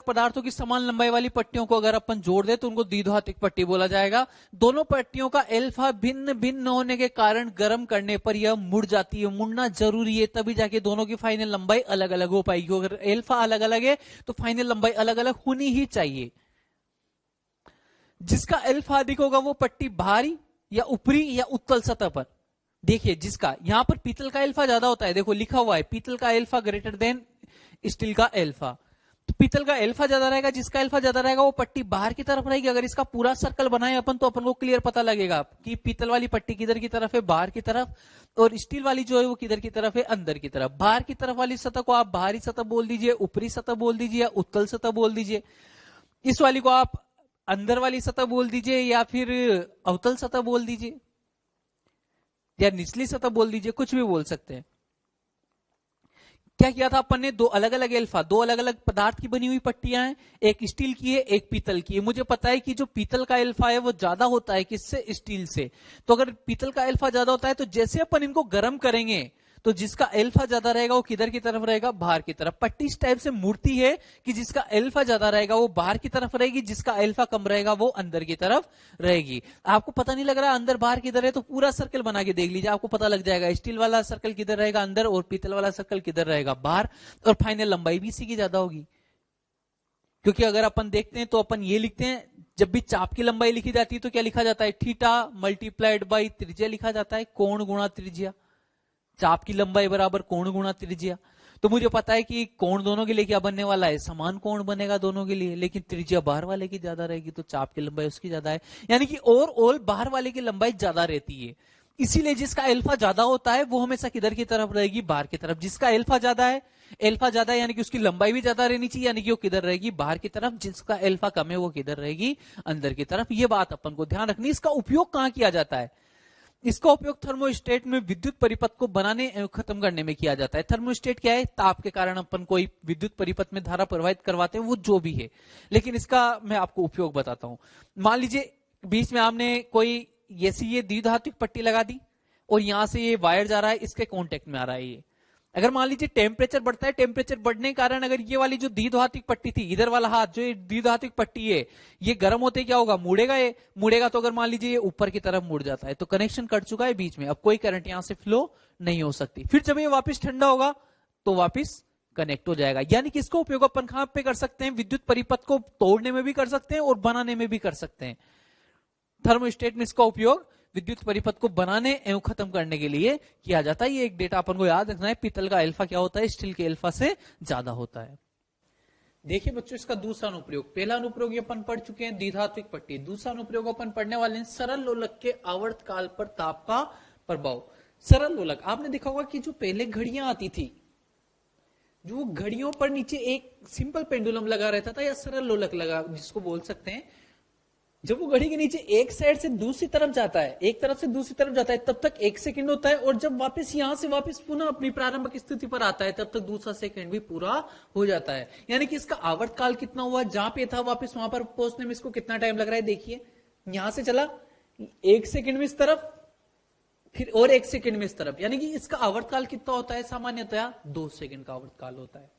Speaker 1: पदार्थों की समान लंबाई वाली पट्टियों को अगर अपन जोड़ दे तो उनको द्विधात्विक पट्टी बोला जाएगा। दोनों पट्टियों का अल्फा भिन्न भिन्न होने के कारण गर्म करने पर यह मुड़ जाती है। मुड़ना जरूरी है तभी जाके दोनों की फाइनल लंबाई अलग अलग हो पाएगी। अगर अल्फा अलग अलग है तो फाइनल लंबाई अलग अलग होनी ही चाहिए। जिसका अल्फा अधिक होगा वो पट्टी बाहरी या ऊपरी या उत्तल सतह पर, देखिए जिसका यहां पर पीतल का अल्फा ज्यादा होता है, देखो लिखा हुआ है पीतल का अल्फा ग्रेटर देन स्टील का अल्फा। तो पीतल का अल्फा ज्यादा रहेगा, जिसका अल्फा ज्यादा रहेगा वो पट्टी बाहर की तरफ रहेगी। अगर इसका पूरा सर्कल बनाए अपन तो अपन को क्लियर पता लगेगा कि पीतल वाली पट्टी किधर की तरफ है, बाहर की तरफ, और स्टील वाली जो है वो किधर की तरफ है, अंदर की तरफ। बाहर की तरफ वाली सतह को आप बाहरी सतह बोल दीजिए, ऊपरी सतह बोल दीजिए या उत्तल सतह बोल दीजिए। इस वाली को आप अंदर वाली सतह बोल दीजिए या फिर अवतल सतह बोल दीजिए या निचली सतह बोल दीजिए, कुछ भी बोल सकते हैं। क्या किया था अपन ने, दो अलग अलग अल्फा, दो अलग अलग पदार्थ की बनी हुई पट्टियां हैं, एक स्टील की है एक पीतल की है। मुझे पता है कि जो पीतल का अल्फा है वो ज्यादा होता है किससे, स्टील से। तो अगर पीतल का अल्फा ज्यादा होता है तो जैसे अपन इनको गर्म करेंगे तो जिसका अल्फा ज्यादा रहेगा वो किधर की तरफ रहेगा, बाहर की तरफ। पट्टी इस टाइप से मुड़ती है कि जिसका अल्फा ज्यादा रहेगा वो बाहर की तरफ रहेगी, जिसका अल्फा कम रहेगा वो अंदर की तरफ रहेगी। आपको पता नहीं लग रहा अंदर बाहर किधर है तो पूरा सर्कल बना के देख लीजिए, आपको पता लग जाएगा स्टील वाला सर्कल किधर रहेगा अंदर और पीतल वाला सर्कल किधर रहेगा बाहर, और फाइनल लंबाई भी इसी की ज्यादा होगी। क्योंकि अगर अपन देखते हैं तो अपन ये लिखते हैं, जब भी चाप की लंबाई लिखी जाती है तो क्या लिखा जाता है, थीटा मल्टीप्लाइड बाई त्रिज्या लिखा जाता है, कोण गुणा त्रिज्या। चाप की लंबाई बराबर कोण गुणा त्रिज्या। तो मुझे पता है कि कोण दोनों के लिए क्या बनने वाला है, समान कोण बनेगा दोनों के लिए, लेकिन त्रिज्या बाहर वाले की ज्यादा रहेगी तो चाप की लंबाई उसकी ज्यादा है। यानी कि ओवरऑल बाहर वाले की लंबाई ज्यादा रहती है। इसीलिए जिसका अल्फा ज्यादा होता है वो हमेशा किधर की तरफ रहेगी, बाहर की तरफ। जिसका अल्फा ज्यादा है, अल्फा ज्यादा है यानी कि उसकी लंबाई भी ज्यादा रहनी चाहिए, यानी कि वो किधर रहेगी, बाहर की तरफ। जिसका अल्फा कम है वो किधर रहेगी, अंदर की तरफ। ये बात अपन को ध्यान रखनी। इसका उपयोग कहां किया जाता है, इसका उपयोग थर्मोस्टेट में विद्युत परिपथ को बनाने एवं खत्म करने में किया जाता है। थर्मोस्टेट क्या है? ताप के कारण अपन कोई विद्युत परिपथ में धारा प्रवाहित करवाते हैं, वो जो भी है, लेकिन इसका मैं आपको उपयोग बताता हूं। मान लीजिए बीच में आपने कोई ऐसी ये द्विधात्विक पट्टी लगा दी और यहां से ये वायर जा रहा है, इसके कॉन्टेक्ट में आ रहा है ये। अगर मान लीजिए टेम्परेचर बढ़ता है, टेम्परेचर बढ़ने के कारण अगर ये वाली जो द्विधात्विक पट्टी थी, इधर वाला हाथ जो द्विधात्विक पट्टी है, ये गर्म होते क्या होगा? मुड़ेगा। ये मुड़ेगा तो अगर मान लीजिए ये ऊपर की तरफ मुड़ जाता है तो कनेक्शन कट चुका है बीच में, अब कोई करंट यहां से फ्लो नहीं हो सकती। फिर जब ये वापस ठंडा होगा तो वापस कनेक्ट हो जाएगा। यानी कि इसका उपयोग अपन कहां पे कर सकते हैं? विद्युत परिपथ को तोड़ने में भी कर सकते हैं और बनाने में भी कर सकते हैं। थर्मोस्टेट में इसका उपयोग विद्युत परिपथ को बनाने एवं खत्म करने के लिए किया जाता है। ये एक डेटा अपन को याद रखना है, पीतल का अल्फा क्या होता है? स्टील के अल्फा से ज्यादा होता है। देखिए बच्चों, इसका दूसरा अनुप्रयोग, पहला अनुप्रयोग अपन पढ़ चुके हैं द्विधात्विक पट्टी, दूसरा अनुप्रयोग अपन पढ़ने वाले हैं सरल लोलक के आवर्त काल पर ताप का प्रभाव। सरल लोलक, आपने देखा होगा कि जो पहले घड़ियां आती थी, जो घड़ियों पर नीचे एक सिंपल पेंडुलम लगा रहता था या सरल लोलक लगा जिसको बोल सकते हैं, जब वो घड़ी के नीचे एक साइड से दूसरी तरफ जाता है, एक तरफ से दूसरी तरफ जाता है, तब तक 1 सेकंड होता है, और जब वापस यहां से वापस पुनः अपनी प्रारंभिक स्थिति पर आता है तब तक दूसरा सेकंड भी पूरा हो जाता है। यानी कि इसका आवर्त काल कितना हुआ? जहां पे था वापस वहां पर पहुंचने में इसको कितना टाइम लग रहा है? देखिए, यहां से चला 1 सेकंड में इस तरफ, फिर और 1 सेकंड में इस तरफ, यानी कि इसका आवर्त काल कितना होता है? सामान्यतया 2 सेकंड का आवर्त काल होता है।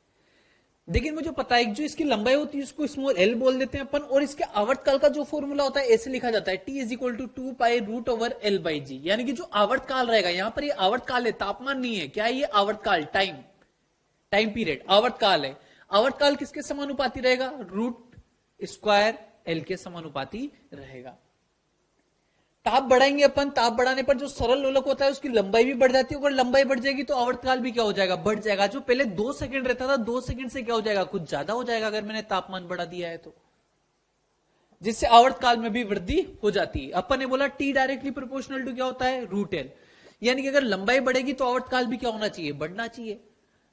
Speaker 1: लेकिन मुझे पता है जो इसकी लंबाई होती है उसको स्मॉल एल बोल देते हैं अपन, और इसके आवर्तकाल का जो फॉर्मूला होता है ऐसे लिखा जाता है, T = 2 pi root over L by g. यानी कि जो आवर्तकाल रहेगा, यहां पर ये आवर्तकाल है, तापमान नहीं है। क्या है ये? आवर्तकाल, टाइम पीरियड, आवर्तकाल है। आवर्तकाल किसके समानुपाती रहेगा? रूट स्क्वायर एल के समानुपाती रहेगा। ताप बढ़ाएंगे अपन, ताप बढ़ाने पर जो सरल लोलक होता है उसकी लंबाई भी बढ़ जाती है, अगर लंबाई बढ़ जाएगी तो आवर्तकाल भी क्या हो जाएगा? बढ़ जाएगा। जो पहले 2 सेकंड रहता था, 2 सेकंड से क्या हो जाएगा? कुछ ज्यादा हो जाएगा अगर मैंने तापमान बढ़ा दिया है तो, जिससे आवर्तकाल में भी वृद्धि हो जाती है। अपन ने बोला T डायरेक्टली प्रोपोर्शनल टू क्या होता है? Root L. यानी कि अगर लंबाई बढ़ेगी तो आवर्तकाल भी क्या होना चाहिए? बढ़ना चाहिए।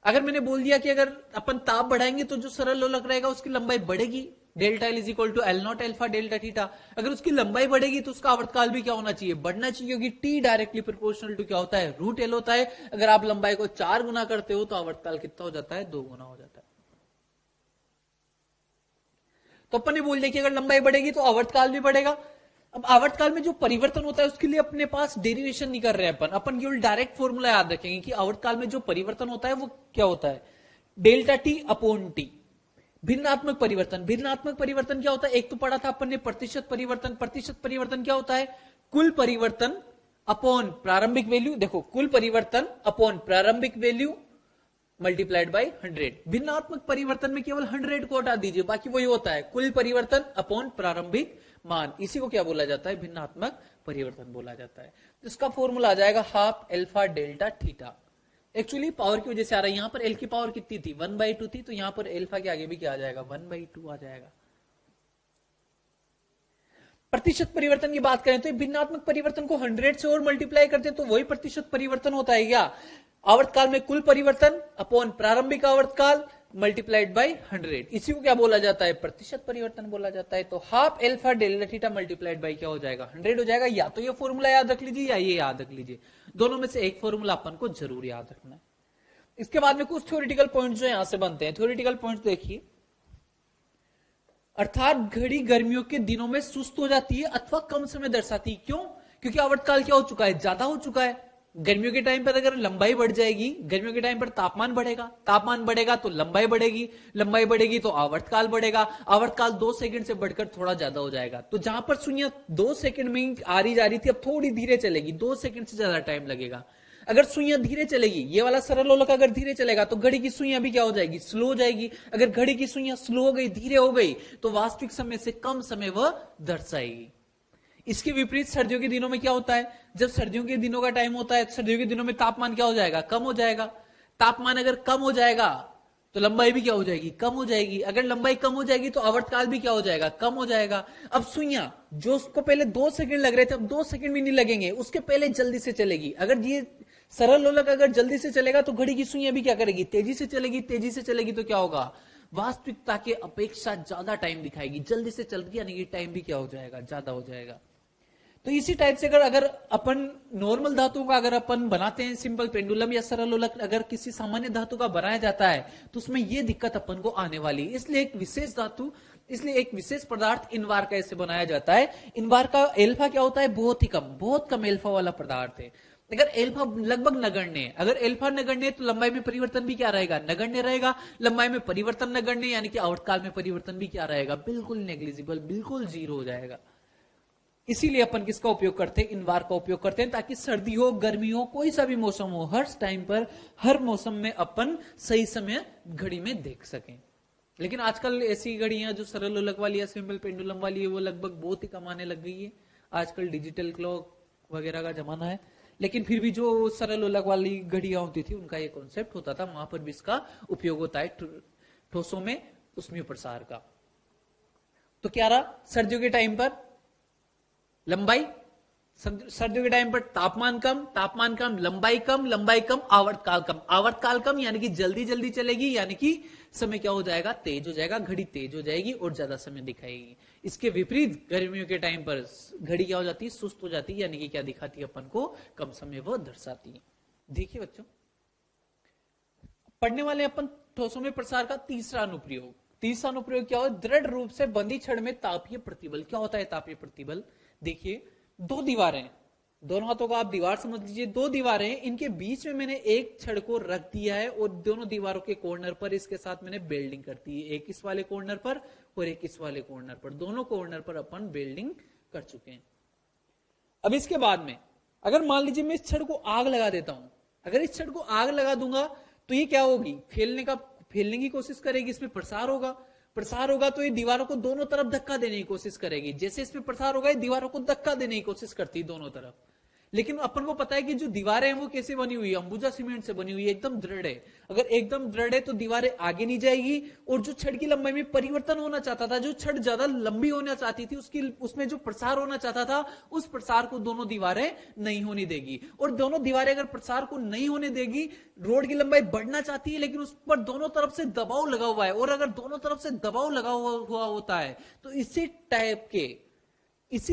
Speaker 1: अगर मैंने बोल दिया कि अगर अपन ताप बढ़ाएंगे तो जो सरल लोलक रहेगा उसकी लंबाई बढ़ेगी, delta L = L not alpha delta theta. अगर उसकी लंबाई बढ़ेगी तो उसका आवर्तकाल भी क्या होना चाहिए? बढ़ना चाहिए, क्योंकि T डायरेक्टली प्रोपोर्शनल टू क्या होता है? रूट एल होता है। अगर आप लंबाई को 4 गुना करते हो तो आवर्तकाल कितना हो जाता है? 2 गुना हो जाता है। तो अपन ने बोल दिया कि अगर लंबाई बढ़ेगी तो आवर्तकाल भी बढ़ेगा। अब आवर्तकाल में जो परिवर्तन होता है उसके लिए अपने पास डेरिवेशन नहीं कर रहे हैं अपन केवल डायरेक्ट फॉर्मूला याद रखेंगे कि आवर्तकाल में जो परिवर्तन होता है वो क्या होता है? Delta T upon T। भिन्नात्मक परिवर्तन, भिन्नात्मक परिवर्तन क्या होता है? एक तो पढ़ा था अपन ने प्रतिशत परिवर्तन। प्रतिशत परिवर्तन क्या होता है? कुल परिवर्तन अपॉन प्रारंभिक वैल्यू। देखो, कुल परिवर्तन अपॉन प्रारंभिक वैल्यू मल्टीप्लाइड बाय 100। भिन्नात्मक परिवर्तन में केवल 100 को हटा दीजिए, बाकी वही होता है कुल परिवर्तन अपॉन प्रारंभिक मान। इसी को क्या बोला जाता है? भिन्नात्मक परिवर्तन बोला जाता है। तो इसका फॉर्मूला आ जाएगा half alpha delta theta. Actually power की वजह से आ रहा है, यहां पर एल की पावर कितनी थी? 1/2 थी, तो यहां पर अल्फा के आगे भी क्या आ जाएगा? 1/2 आ जाएगा। प्रतिशत परिवर्तन की बात करें तो भिन्नात्मक परिवर्तन को 100 से और मल्टीप्लाई करते हैं तो वही प्रतिशत परिवर्तन होता है क्या? आवर्तकाल में कुल परिवर्तन अपॉन प्रारंभिक आवर्तकाल मल्टीप्लाइड बाय 100। इसी को क्या बोला जाता है? प्रतिशत परिवर्तन बोला जाता है। तो half alpha delta theta multiplied bye क्या हो जाएगा? 100 हो जाएगा। या तो ये फॉर्मूला याद रख लीजिए या ये याद रख लीजिए, दोनों में से एक फॉर्मूला अपन को जरूर याद रखना है। इसके बाद में कुछ थ्योरेटिकल पॉइंट्स जो यहां से बनते हैं। थ्योरेटिकल पॉइंट्स देखिए, अर्थात घड़ी गर्मियों के दिनों में सुस्त हो जाती है अथवा कम समय दर्शाती है। क्यों? क्योंकि आवर्तकाल क्या हो चुका है? ज्यादा हो चुका है। गर्मियों के टाइम पर अगर लंबाई बढ़ जाएगी, गर्मियों के टाइम पर तापमान बढ़ेगा, तापमान बढ़ेगा तो लंबाई बढ़ेगी, लंबाई बढ़ेगी तो आवर्तकाल बढ़ेगा, आवर्तकाल 2 सेकंड से बढ़कर थोड़ा ज्यादा हो जाएगा। तो जहां पर सुइयां 2 सेकंड में आ रही जा रही थी, अब थोड़ी धीरे चलेगी, 2 सेकंड से ज्यादा टाइम लगेगा। अगर सुइयां धीरे चलेगी, ये वाला सरल लोलक अगर धीरे चलेगा तो घड़ी की सुइयां भी क्या हो जाएगी? स्लो हो जाएगी। अगर घड़ी की सुइयां स्लो हो गई, धीरे हो गई, तो वास्तविक समय से कम समय वह दर्शाएगी। इसके विपरीत सर्दियों के दिनों में क्या होता है? जब सर्दियों के दिनों का टाइम होता है, सर्दियों के दिनों में तापमान क्या हो जाएगा? कम हो जाएगा। तापमान अगर कम हो जाएगा तो लंबाई भी क्या हो जाएगी? कम हो जाएगी। अगर लंबाई कम हो जाएगी तो आवर्तकाल भी क्या हो जाएगा? कम हो जाएगा। अब सुइयां जो उसको पहले 2 सेकंड लग रहे थे, अब 2 सेकंड भी नहीं लगेंगे, उसके पहले जल्दी से चलेगी। अगर ये सरल लोलक अगर जल्दी से चलेगा तो घड़ी की सुइयां भी क्या करेगी? तेजी से चलेगी। तेजी से चलेगी तो क्या होगा? वास्तविकता के अपेक्षा ज्यादा टाइम दिखाएगी। जल्दी से चल रही यानी कि टाइम भी क्या हो जाएगा? ज्यादा हो जाएगा। तो इसी टाइप से अगर अपन नॉर्मल धातुओं का अगर अपन बनाते हैं, सिंपल पेंडुलम या सरल लोलक अगर किसी सामान्य धातु का बनाया जाता है तो उसमें ये दिक्कत अपन को आने वाली है। इसलिए एक विशेष पदार्थ इनवार का ऐसे बनाया जाता है। इनवार का एल्फा क्या होता है, बहुत कम एल्फा वाला पदार्थ है। अगर एल्फा लगभग नगण्य है, अगर एल्फा नगण्य है तो लंबाई में परिवर्तन भी क्या रहेगा, नगण्य रहेगा। लंबाई में परिवर्तन नगण्य यानी कि आवर्तकाल में परिवर्तन भी क्या रहेगा, बिल्कुल नेग्लिजिबल, बिल्कुल जीरो हो जाएगा। इसीलिए अपन किसका उपयोग करते हैं, इनवार का उपयोग करते हैं, ताकि सर्दी हो गर्मी हो कोई सा भी मौसम हो, हर टाइम पर हर मौसम में अपन सही समय घड़ी में देख सकें। लेकिन आजकल ऐसी घड़ियां जो सरल लोलक वाली या सिंपल पेंडुलम वाली है वो लगभग बहुत ही कम आने लग गई है। आजकल डिजिटल क्लॉक वगैरह का जमाना है, लेकिन फिर भी जो सरल लोलक वाली घड़ियां होती थी उनका ये कॉन्सेप्ट होता था, वहां पर भी इसका उपयोग होता है ठोसों में उष्मीय प्रसार का। तो क्या रहा, सर्दियों के टाइम पर लंबाई, सर्दियों के टाइम पर तापमान कम, लंबाई कम, आवर्तकाल कम यानी कि जल्दी जल्दी चलेगी, यानी कि समय क्या हो जाएगा, तेज हो जाएगा, घड़ी तेज हो जाएगी और ज्यादा समय दिखाएगी। इसके विपरीत गर्मियों के टाइम पर घड़ी क्या हो जाती है, सुस्त हो जाती है, यानी कि क्या दिखाती है अपन को, कम समय वो दर्शाती है। देखिए बच्चों, पढ़ने वाले अपन ठोसों में प्रसार का तीसरा अनुप्रयोग क्या हो, दृढ़ रूप से बंधी छड़ में तापीय प्रतिबल। क्या होता है तापीय प्रतिबल, देखिए दो दीवारें, दोनों हाथों का आप दीवार समझ लीजिए, दो दीवारें, इनके बीच में मैंने एक छड़ को रख दिया है और दोनों दीवारों के कॉर्नर पर इसके साथ मैंने बेल्डिंग कर दी है, एक इस वाले कॉर्नर पर और एक इस वाले कॉर्नर पर, दोनों कॉर्नर पर अपन बेल्डिंग कर चुके हैं। अब इसके बाद में अगर मान लीजिए मैं इस छड़ को आग लगा देता हूं, अगर इस छड़ को आग लगा दूंगा तो ये क्या होगी, फैलने की कोशिश करेगी, इसमें प्रसार होगा तो ये दीवारों को दोनों तरफ धक्का देने की कोशिश करेगी। जैसे इसमें प्रसार होगा ये दीवारों को धक्का देने की कोशिश करती है दोनों तरफ। लेकिन अपन को पता है कि जो दीवारें हैं वो कैसे बनी हुई है, अंबुजा सीमेंट से बनी हुई है, एकदम दृढ़ है। अगर एकदम दृढ़ है तो दीवारें आगे नहीं जाएगी और जो छड़ की लंबाई में परिवर्तन होना चाहता था, जो छड़ ज्यादा लंबी होना चाहती थी, उसमें जो प्रसार होना चाहता था उस प्रसार को दोनों दीवारें नहीं होने देगी। और दोनों दीवारें अगर प्रसार को नहीं होने देगी, रोड की लंबाई बढ़ना चाहती है लेकिन उस पर दोनों तरफ से दबाव लगा हुआ है, और अगर दोनों तरफ से दबाव लगा हुआ होता है तो इसी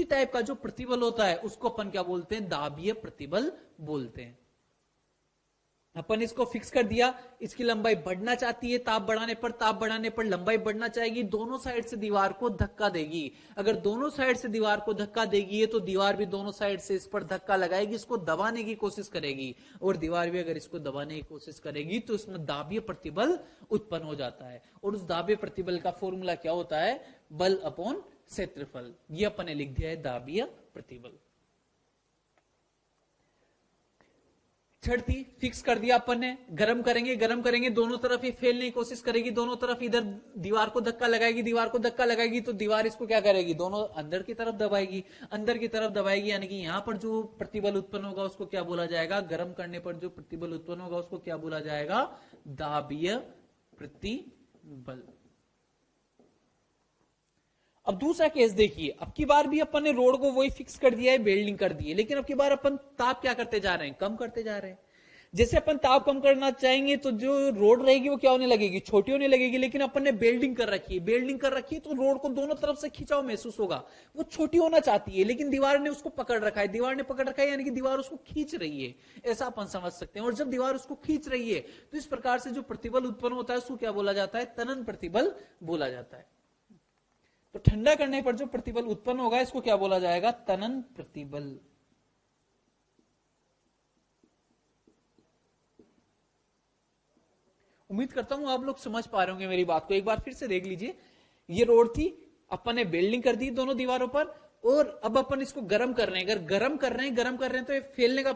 Speaker 1: टाइप का जो प्रतिबल होता है उसको अपन क्या बोलते हैं, दाबीय प्रतिबल बोलते हैं। अपन इसको फिक्स कर दिया, इसकी लंबाई बढ़ना चाहती है, ताप बढ़ाने पर लंबाई बढ़ना चाहेगी, दोनों साइड से दीवार को धक्का देगी। अगर दोनों साइड से दीवार को धक्का देगी तो दीवार भी दोनों साइड से इस पर धक्का लगाएगी, इसको दबाने की कोशिश करेगी, और दीवार भी अगर इसको दबाने की कोशिश करेगी तो इसमें दाबीय प्रतिबल उत्पन्न हो जाता है। और उस दाबीय प्रतिबल का फॉर्मूला क्या होता है, बल अपॉन क्षेत्रफल। ये अपन ने लिख दिया है दाबीय प्रतिबल। छड़ थी, फिक्स कर दिया अपन ने, गरम करेंगे, दोनों तरफ ये फैलने की कोशिश करेगी, दोनों तरफ इधर दीवार को धक्का लगाएगी तो दीवार इसको क्या करेगी, दोनों अंदर की तरफ दबाएगी, यानी कि यहां पर जो प्रतिबल उत्पन्न होगा उसको क्या बोला जाएगा, गर्म करने पर जो प्रतिबल उत्पन्न होगा उसको क्या बोला जाएगा, दाबीय प्रतिबल। अब दूसरा केस देखिए, अब की बार भी अपन ने रोड को वही फिक्स कर दिया है, बेल्डिंग कर दी है, लेकिन अब की बार अपन ताप क्या करते जा रहे हैं, कम करते जा रहे हैं। जैसे अपन ताप कम करना चाहेंगे तो जो रोड रहेगी वो क्या होने लगेगी, छोटी होने लगेगी। लेकिन अपन ने बेल्डिंग कर रखी है तो रोड को दोनों तरफ से खिंचाव महसूस होगा, वो छोटी होना चाहती है लेकिन दीवार ने उसको पकड़ रखा है, यानी कि दीवार उसको खींच रही है, ऐसा अपन समझ सकते हैं। और जब दीवार उसको खींच रही है तो इस प्रकार से जो प्रतिबल उत्पन्न होता है उसको क्या बोला जाता है, तनन प्रतिबल बोला जाता है। तो ठंडा करने पर जो प्रतिबल उत्पन्न होगा इसको क्या बोला जाएगा, तनन प्रतिबल। उम्मीद करता हूं आप लोग समझ पा रहे होंगे मेरी बात को। एक बार फिर से देख लीजिए, ये रोड थी, अपन ने बेल्डिंग कर दी दोनों दीवारों पर, और अब अपन इसको गर्म कर रहे हैं। अगर गर्म कर रहे हैं तो ये फैलने का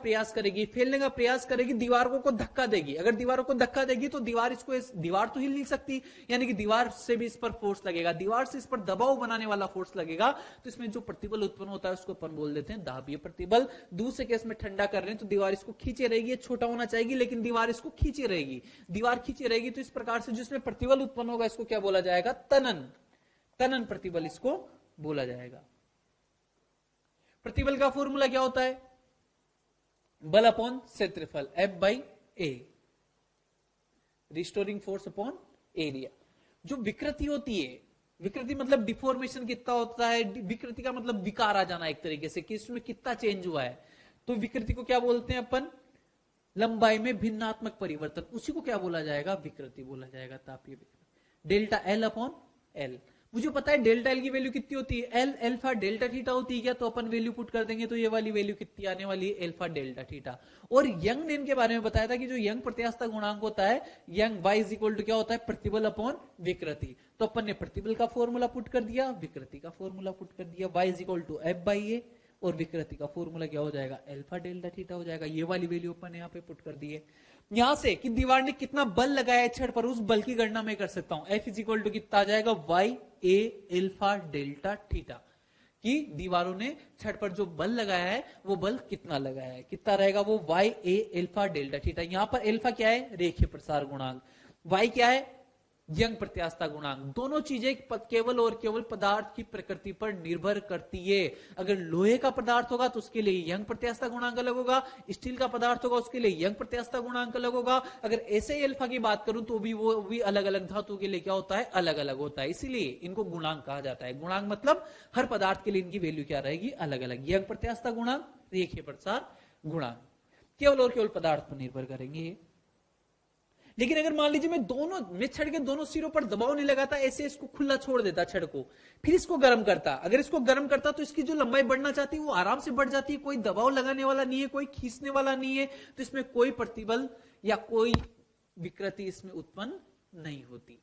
Speaker 1: प्रयास करेगी, दीवारों को धक्का देगी। अगर दीवारों को धक्का देगी तो दीवार तो हिल नहीं सकती, यानी कि दीवार से भी इस पर फोर्स लगेगा, दीवार से इस पर दबाव बनाने वाला फोर्स लगेगा। तो इसमें जो प्रतिबल उत्पन्न होता है उसको अपन बोल देते हैं दाबीय प्रतिबल। दूसरे केस में ठंडा कर रहे हैं तो दीवार इसको खींचे रहेगी, छोटा होना चाहिए लेकिन दीवार इसको खींचे रहेगी। तो इस प्रकार से जिसमें प्रतिबल उत्पन्न होगा इसको क्या बोला जाएगा, तनन प्रतिबल इसको बोला जाएगा। प्रतिबल का फॉर्मूला क्या होता है, बल अपॉन क्षेत्रफल, F/A, restoring force upon area. जो विकृति होती है विकृति मतलब डिफॉर्मेशन कितना होता है, विकृति का मतलब विकार आ जाना एक तरीके से कि इसमें कितना चेंज हुआ है। तो विकृति को क्या बोलते हैं अपन, लंबाई में भिन्नात्मक परिवर्तन, उसी को क्या बोला जाएगा, विकृति बोला जाएगा। तापीय विकृति डेल्टा एल अपॉन एल, मुझे पता है डेल्टा एल की वैल्यू कितनी होती है, एल एल्फा डेल्टा थीटा होती है क्या, तो अपन वैल्यू पुट कर देंगे तो ये वाली वैल्यू कितनी आने वाली है, एल्फा डेल्टा थीटा। और यंग ने इनके बारे में बताया था कि जो यंग प्रत्यास्थता गुणांक होता है, Young Y is equal to क्या होता है, प्रतिबल अपॉन विकृति। तो अपन ने प्रतिबल का फॉर्मूला पुट कर दिया, विकृति का फॉर्मूला पुट कर दिया, Y is equal to F by A, और विकृति का फॉर्मूला क्या हो जाएगा, एल्फा डेल्टा थीटा हो जाएगा। ये वाली वैल्यू अपन यहाँ पे पुट कर दी है। यहां से कि दीवार ने कितना बल लगाया है छड़ पर, उस बल की गणना मैं कर सकता हूं। एफ इज इक्वल टू कितना आ जाएगा, Y A alpha delta theta, कि दीवारों ने छड़ पर जो बल लगाया है वो बल कितना लगाया है, कितना रहेगा वो Y A alpha delta theta. यहां पर एल्फा क्या है, रेखीय प्रसार गुणांक, वाई क्या है, यंग प्रत्यास्थता गुणांक। दोनों चीजें केवल और केवल पदार्थ की प्रकृति पर निर्भर करती है। अगर लोहे का पदार्थ होगा तो उसके लिए यंग प्रत्यास्थता गुणांक अलग होगा, स्टील का पदार्थ होगा उसके लिए यंग प्रत्यास्थता गुणांक अलग होगा। अगर ऐसे ही अल्फा की बात करूं तो भी वो भी अलग अलग धातु के लिए क्या होता है, अलग अलग होता है। इसीलिए इनको गुणांक कहा जाता है। गुणांक मतलब हर पदार्थ के लिए इनकी वैल्यू क्या रहेगी, अलग अलग। यंग प्रत्यास्थता गुणांक, रेखीय प्रसार गुणांक, केवल और केवल पदार्थ पर निर्भर करेंगे। लेकिन अगर मान लीजिए मैं छड़ के दोनों सिरों पर दबाव नहीं लगाता, ऐसे इसको खुला छोड़ देता छड़ को, फिर इसको गर्म करता, अगर इसको गर्म करता तो इसकी जो लंबाई बढ़ना चाहती है वो आराम से बढ़ जाती है, कोई दबाव लगाने वाला नहीं है, कोई खींचने वाला नहीं है, तो इसमें कोई प्रतिबल या कोई विकृति इसमें उत्पन्न नहीं होती।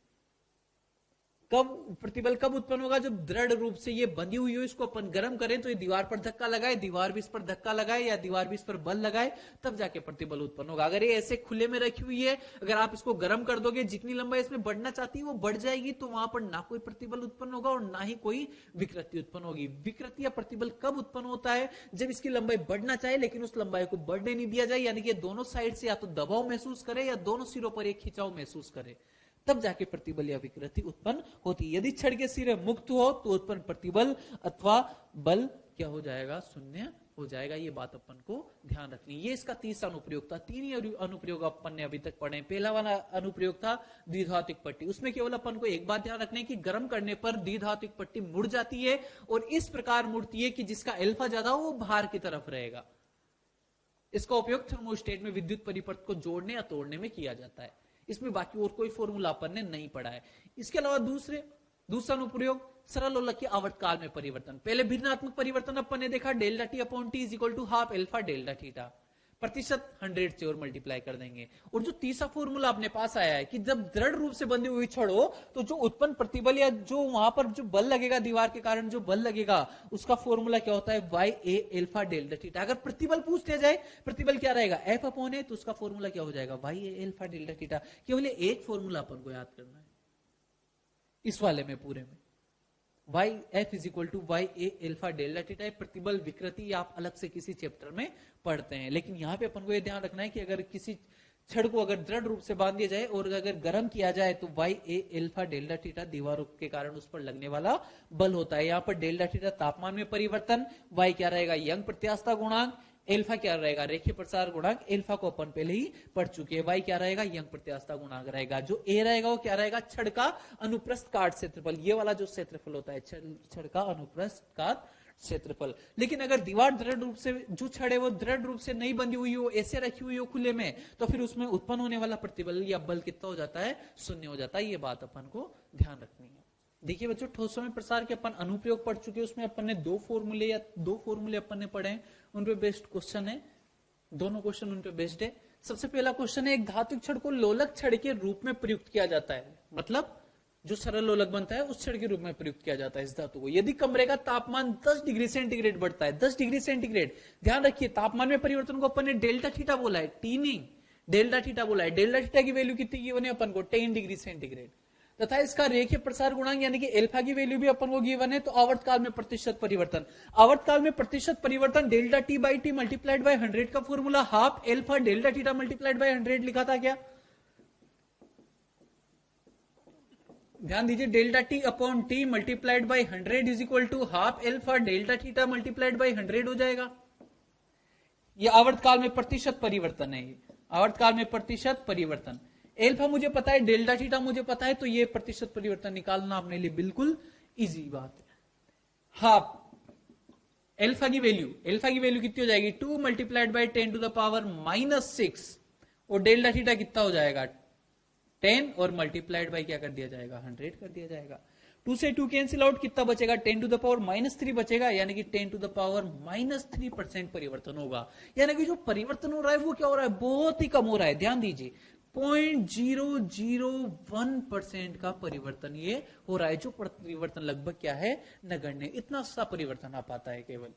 Speaker 1: कब प्रतिबल कब उत्पन्न होगा, जब दृढ़ रूप से ये बंधी हुई हो, इसको अपन गर्म करें तो ये दीवार पर धक्का लगाए, दीवार भी इस पर धक्का लगाए या दीवार भी इस पर बल लगाए, तब जाके प्रतिबल उत्पन्न होगा। अगर ये ऐसे खुले में रखी हुई है, अगर आप इसको गर्म कर दोगे, जितनी लंबाई इसमें बढ़ना चाहती है वो बढ़ जाएगी, तो वहां पर ना कोई प्रतिबल उत्पन्न होगा और ना ही कोई विकृति उत्पन्न होगी। विकृति या प्रतिबल कब उत्पन्न होता है, जब इसकी लंबाई बढ़ना चाहे लेकिन उस लंबाई को बढ़ने नहीं दिया जाए, यानी कि दोनों साइड से या तो दबाव महसूस करे या दोनों सिरों पर एक खिंचाव महसूस करे, तब जाके प्रतिबल या विकृति उत्पन्न होती है। यदि छड़ के सिरे मुक्त हो तो उत्पन्न प्रतिबल अथवा बल क्या हो जाएगा, शून्य हो जाएगा। ये बात अपन को ध्यान रखनी। ये इसका तीसरा अनुप्रयोग था। तीन ही अनुप्रयोग अपन ने अभी तक पढ़े। पहला वाला अनुप्रयोग था द्विधात्विक पट्टी, उसमें केवल अपन को एक बात ध्यान रखनी है कि गर्म करने पर द्विधात्विक पट्टी मुड़ जाती है और इस प्रकार मुड़ती है कि जिसका एल्फा ज्यादा हो वो बाहर की तरफ रहेगा। इसका उपयोग थर्मोस्टेट में विद्युत परिपथ को जोड़ने या तोड़ने में किया जाता है। इसमें बाकी और कोई फॉर्मूला अपन ने नहीं पढ़ा है। इसके अलावा दूसरा अनुप्रयोग सरल लोलक के आवर्तकाल में परिवर्तन। पहले भिन्नात्मक परिवर्तन अपन ने देखा, delta T upon T is equal to half alpha delta theta, प्रतिशत 100 से और मल्टीप्लाई कर देंगे। और जो तीसरा फॉर्मूला अपने पास आया है कि जब दृढ़ रूप से बंधी हुई छड़ हो तो जो उत्पन्न प्रतिबल या जो वहां पर जो बल लगेगा, दीवार के कारण जो बल लगेगा, उसका फॉर्मूला क्या होता है, Y A alpha delta theta. अगर प्रतिबल पूछ लिया जाए, प्रतिबल क्या रहेगा, एफ अपॉन ए, तो उसका फॉर्मूला क्या हो जाएगा, Y A alpha delta theta. केवल एक फॉर्मूला अपन को याद करना है इस वाले में, पूरे में Y F is equal to Y A alpha delta theta. प्रतिबल विकृति आप अलग से किसी चैप्टर में पढ़ते हैं, लेकिन यहां पे अपन को यह ध्यान रखना है कि अगर किसी छड़ को अगर दृढ़ रूप से बांध दिया जाए और अगर गर्म किया जाए तो Y A alpha delta theta दीवारों के कारण उस पर लगने वाला बल होता है। यहाँ पर डेल्टा थीटा तापमान में परिवर्तन, वाई क्या रहेगा, यंग प्रत्यास्थता गुणांक, एल्फा क्या रहेगा, रेखीय प्रसार गुणांक। एल्फा को अपन पहले ही पढ़ चुके हैं। वाई क्या रहेगा, यंग प्रत्यास्थता गुणांक रहेगा। जो ए रहेगा वो क्या रहेगा, छड़ का अनुप्रस्थ काट क्षेत्रफल। ये वाला जो क्षेत्रफल होता है छड़ का अनुप्रस्थ काट क्षेत्रफल। लेकिन अगर दीवार दृढ़ रूप से, जो छड़ है वो दृढ़ रूप से नहीं बंधी हुई हो, ऐसे रखी हुई हो खुले में, तो फिर उसमें उत्पन्न होने वाला प्रतिबल या बल कितना हो जाता है, शून्य हो जाता है। ये बात अपन को ध्यान रखनी है। देखिए बच्चों, ठोसों में प्रसार के अपन अनुप्रयोग पढ़ चुके हैं। उसमें अपन ने दो फॉर्मूले अपन ने पढ़े हैं, उन पे बेस्ड क्वेश्चन है, दोनों क्वेश्चन उन पे बेस्ड है। सबसे पहला क्वेश्चन है, एक धातुक छड़ को लोलक छड़ के रूप में प्रयुक्त किया जाता है, मतलब जो सरल लोलक बनता है उस छड़ के रूप में प्रयुक्त किया जाता है इस धातु को, यदि कमरे का तापमान 10 डिग्री सेंटीग्रेड बढ़ता है। 10 डिग्री सेंटीग्रेड, ध्यान रखिए तापमान में परिवर्तन को अपन ने डेल्टा थीटा बोला है, टी नहीं डेल्टा थीटा बोला है। डेल्टा थीटा की वैल्यू कितनी गिवन है अपन को, 10 डिग्री सेंटीग्रेड, तथा इसका रेखीय प्रसार गुणांक यानी कि एल्फा की वैल्यू भी अपन को गिवन है। तो आवर्तकाल में प्रतिशत परिवर्तन, आवर्तकाल में प्रतिशत परिवर्तन delta T by T multiplied by 100 का formula half alpha delta theta multiplied by 100 लिखा था क्या, ध्यान दीजिए, delta T upon T multiplied by 100 is equal to half alpha delta theta multiplied by 100 हो जाएगा। ये आवर्तकाल में प्रतिशत परिवर्तन है, ये आवर्तकाल में प्रतिशत परिवर्तन। एल्फा मुझे पता है, डेल्टा थीटा मुझे पता है, तो ये प्रतिशत परिवर्तन निकालना अपने लिए बिल्कुल इजी बात है। हाफ एल्फा की वैल्यू कितनी हो जाएगी 2 multiplied by 10 to the power -6 और डेल्टा थीटा कितना हो जाएगा 10 और मल्टीप्लाइड बाई क्या कर दिया जाएगा 100 कर दिया जाएगा। 2 से 2 कैंसिल आउट, कितना बचेगा 10 टू द पावर -3 बचेगा, यानी कि 10 टू द पावर -3% परिवर्तन होगा। यानी कि जो परिवर्तन हो रहा है वो क्या हो रहा है, बहुत ही कम हो रहा है। ध्यान दीजिए 0.001% का परिवर्तन ये हो रहा है, जो परिवर्तन लगभग क्या है नगण्य। इतना सा परिवर्तन आ पाता है केवल,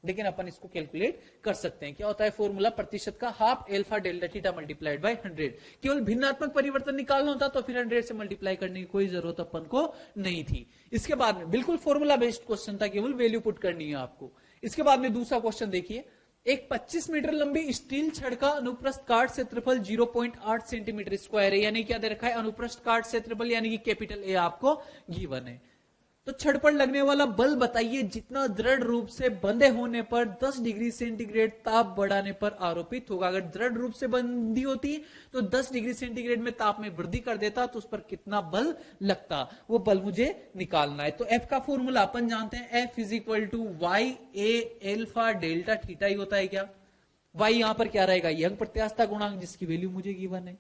Speaker 1: लेकिन अपन इसको कैलकुलेट कर सकते हैं। क्या होता है फॉर्मूला, प्रतिशत का half alpha delta theta multiplied by 100। केवल भिन्नात्मक परिवर्तन निकालना होता तो फिर 100 से मल्टीप्लाई करने की कोई जरूरत अपन को नहीं थी। इसके बाद में बिल्कुल फॉर्मूला बेस्ड क्वेश्चन था, केवल वैल्यू पुट करनी है आपको। इसके बाद में दूसरा क्वेश्चन देखिए, एक 25 मीटर लंबी स्टील छड़ का अनुप्रस्थ काट क्षेत्रफल 0.8 सेंटीमीटर स्क्वायर है। यानी क्या दे रखा है, अनुप्रस्थ काट क्षेत्रफल यानी कि कैपिटल ए आपको गिवन है। तो छड़ पर लगने वाला बल बताइए जितना दृढ़ रूप से बंधे होने पर 10 डिग्री सेंटीग्रेड ताप बढ़ाने पर आरोपित होगा। अगर दृढ़ रूप से बंधी होती तो 10 डिग्री सेंटीग्रेड में ताप में वृद्धि कर देता, तो उस पर कितना बल लगता, वो बल मुझे निकालना है। तो एफ का फॉर्मूला अपन जानते हैं, F is equal to Y A alpha delta theta ही होता है। क्या वाई यहां पर क्या रहेगा, यंग प्रत्यास्थता गुणांक जिसकी वैल्यू मुझे गिवन है,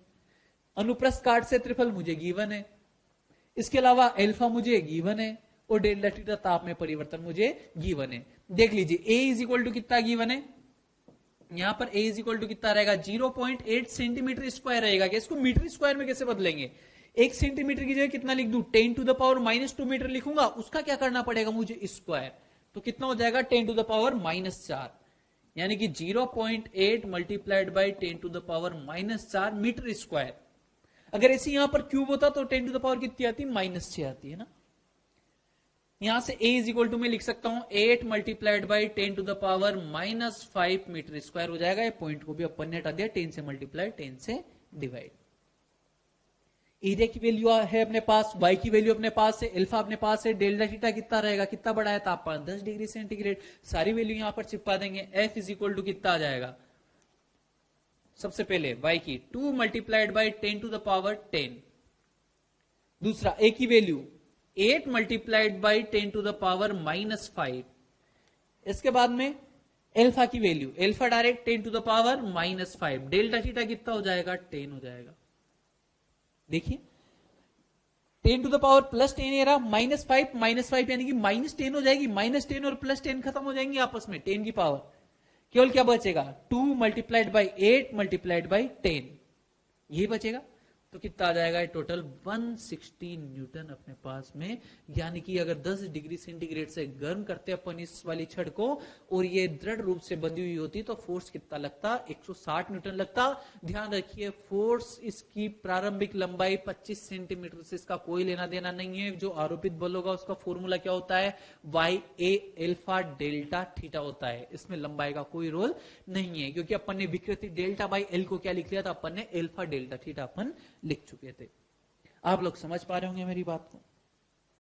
Speaker 1: अनुप्रस्थ काट क्षेत्रफल मुझे गिवन है, इसके अलावा एल्फा मुझे गिवन है और डेल्टा थीटा ताप में परिवर्तन मुझे गिवन है। देख लीजिए ए इज इक्वल टू कितना गिवन है, यहां पर ए इज इक्वल टू कितना रहेगा 0.8 सेंटीमीटर स्क्वायर रहेगा। क्या इसको मीटर स्क्वायर में कैसे बदलेंगे, 1 सेंटीमीटर की जगह कितना लिख दूं 10 टू द पावर -2 मीटर लिखूंगा, उसका क्या करना पड़ेगा मुझे स्क्वायर, तो कितना हो जाएगा 10 टू द पावर -4, यानी कि 0.8 multiplied by 10 to the power -4 metre square. अगर ऐसे यहां पर क्यूब होता तो 10 टू द पावर कितनी आती, -6 आती है ना। यहां से a इज इक्वल टू मैं लिख सकता हूं 8 multiplied by 10 to the power -5 metre square हो जाएगा। ये पॉइंट को भी अपन ने हटा दिया, 10 से मल्टीप्लाई 10 से डिवाइड। एरिया की वैल्यू है अपने पास, y की वैल्यू अपने पास है, अल्फा अपने पास है, डेल्टा थीटा कितना रहेगा, कितना बढ़ा है तापमान 10 डिग्री सेंटीग्रेड। सारी वैल्यू यहां पर चिपका देंगे। f इज इक्वल टू कितना आ जाएगा, सबसे पहले y की 2 multiplied by 10 to the power 10, दूसरा a की value 8 multiplied by 10 to the power -5, इसके बाद में एल्फा की value, alpha direct 10 to the power -5, delta theta कितना हो जाएगा 10 हो जाएगा। देखिए 10 टू द पावर +10 ये रहा, -5 यानी कि -10 हो जाएगी, -10 और +10 खत्म हो जाएंगे आपस में, 10 की पावर, केवल क्या बचेगा 2 मल्टीप्लाइड बाई 8 मल्टीप्लाइड बाई 10, ये बचेगा। तो कितना आ जाएगा टोटल 160 न्यूटन अपने पास में। यानी कि अगर 10 डिग्री सेंटीग्रेड से गर्म करते अपन इस वाली छड़ को और ये दृढ़ रूप से बंधी हुई होती तो फोर्स कितना लगता, 160 न्यूटन लगता। ध्यान रखिए फोर्स इसकी प्रारंभिक लंबाई 25 सेंटीमीटर से इसका कोई लेना देना नहीं है। जो आरोपित बल होगा उसका फॉर्मूला क्या होता है, Y A alpha delta theta होता है। इसमें लंबाई का कोई रोल नहीं है, क्योंकि अपन ने विकृति डेल्टा बाई एल को क्या लिख लिया था, अपन ने एल्फा डेल्टा थीटा अपन लिख चुके थे। आप लोग समझ पा रहे होंगे मेरी बात को।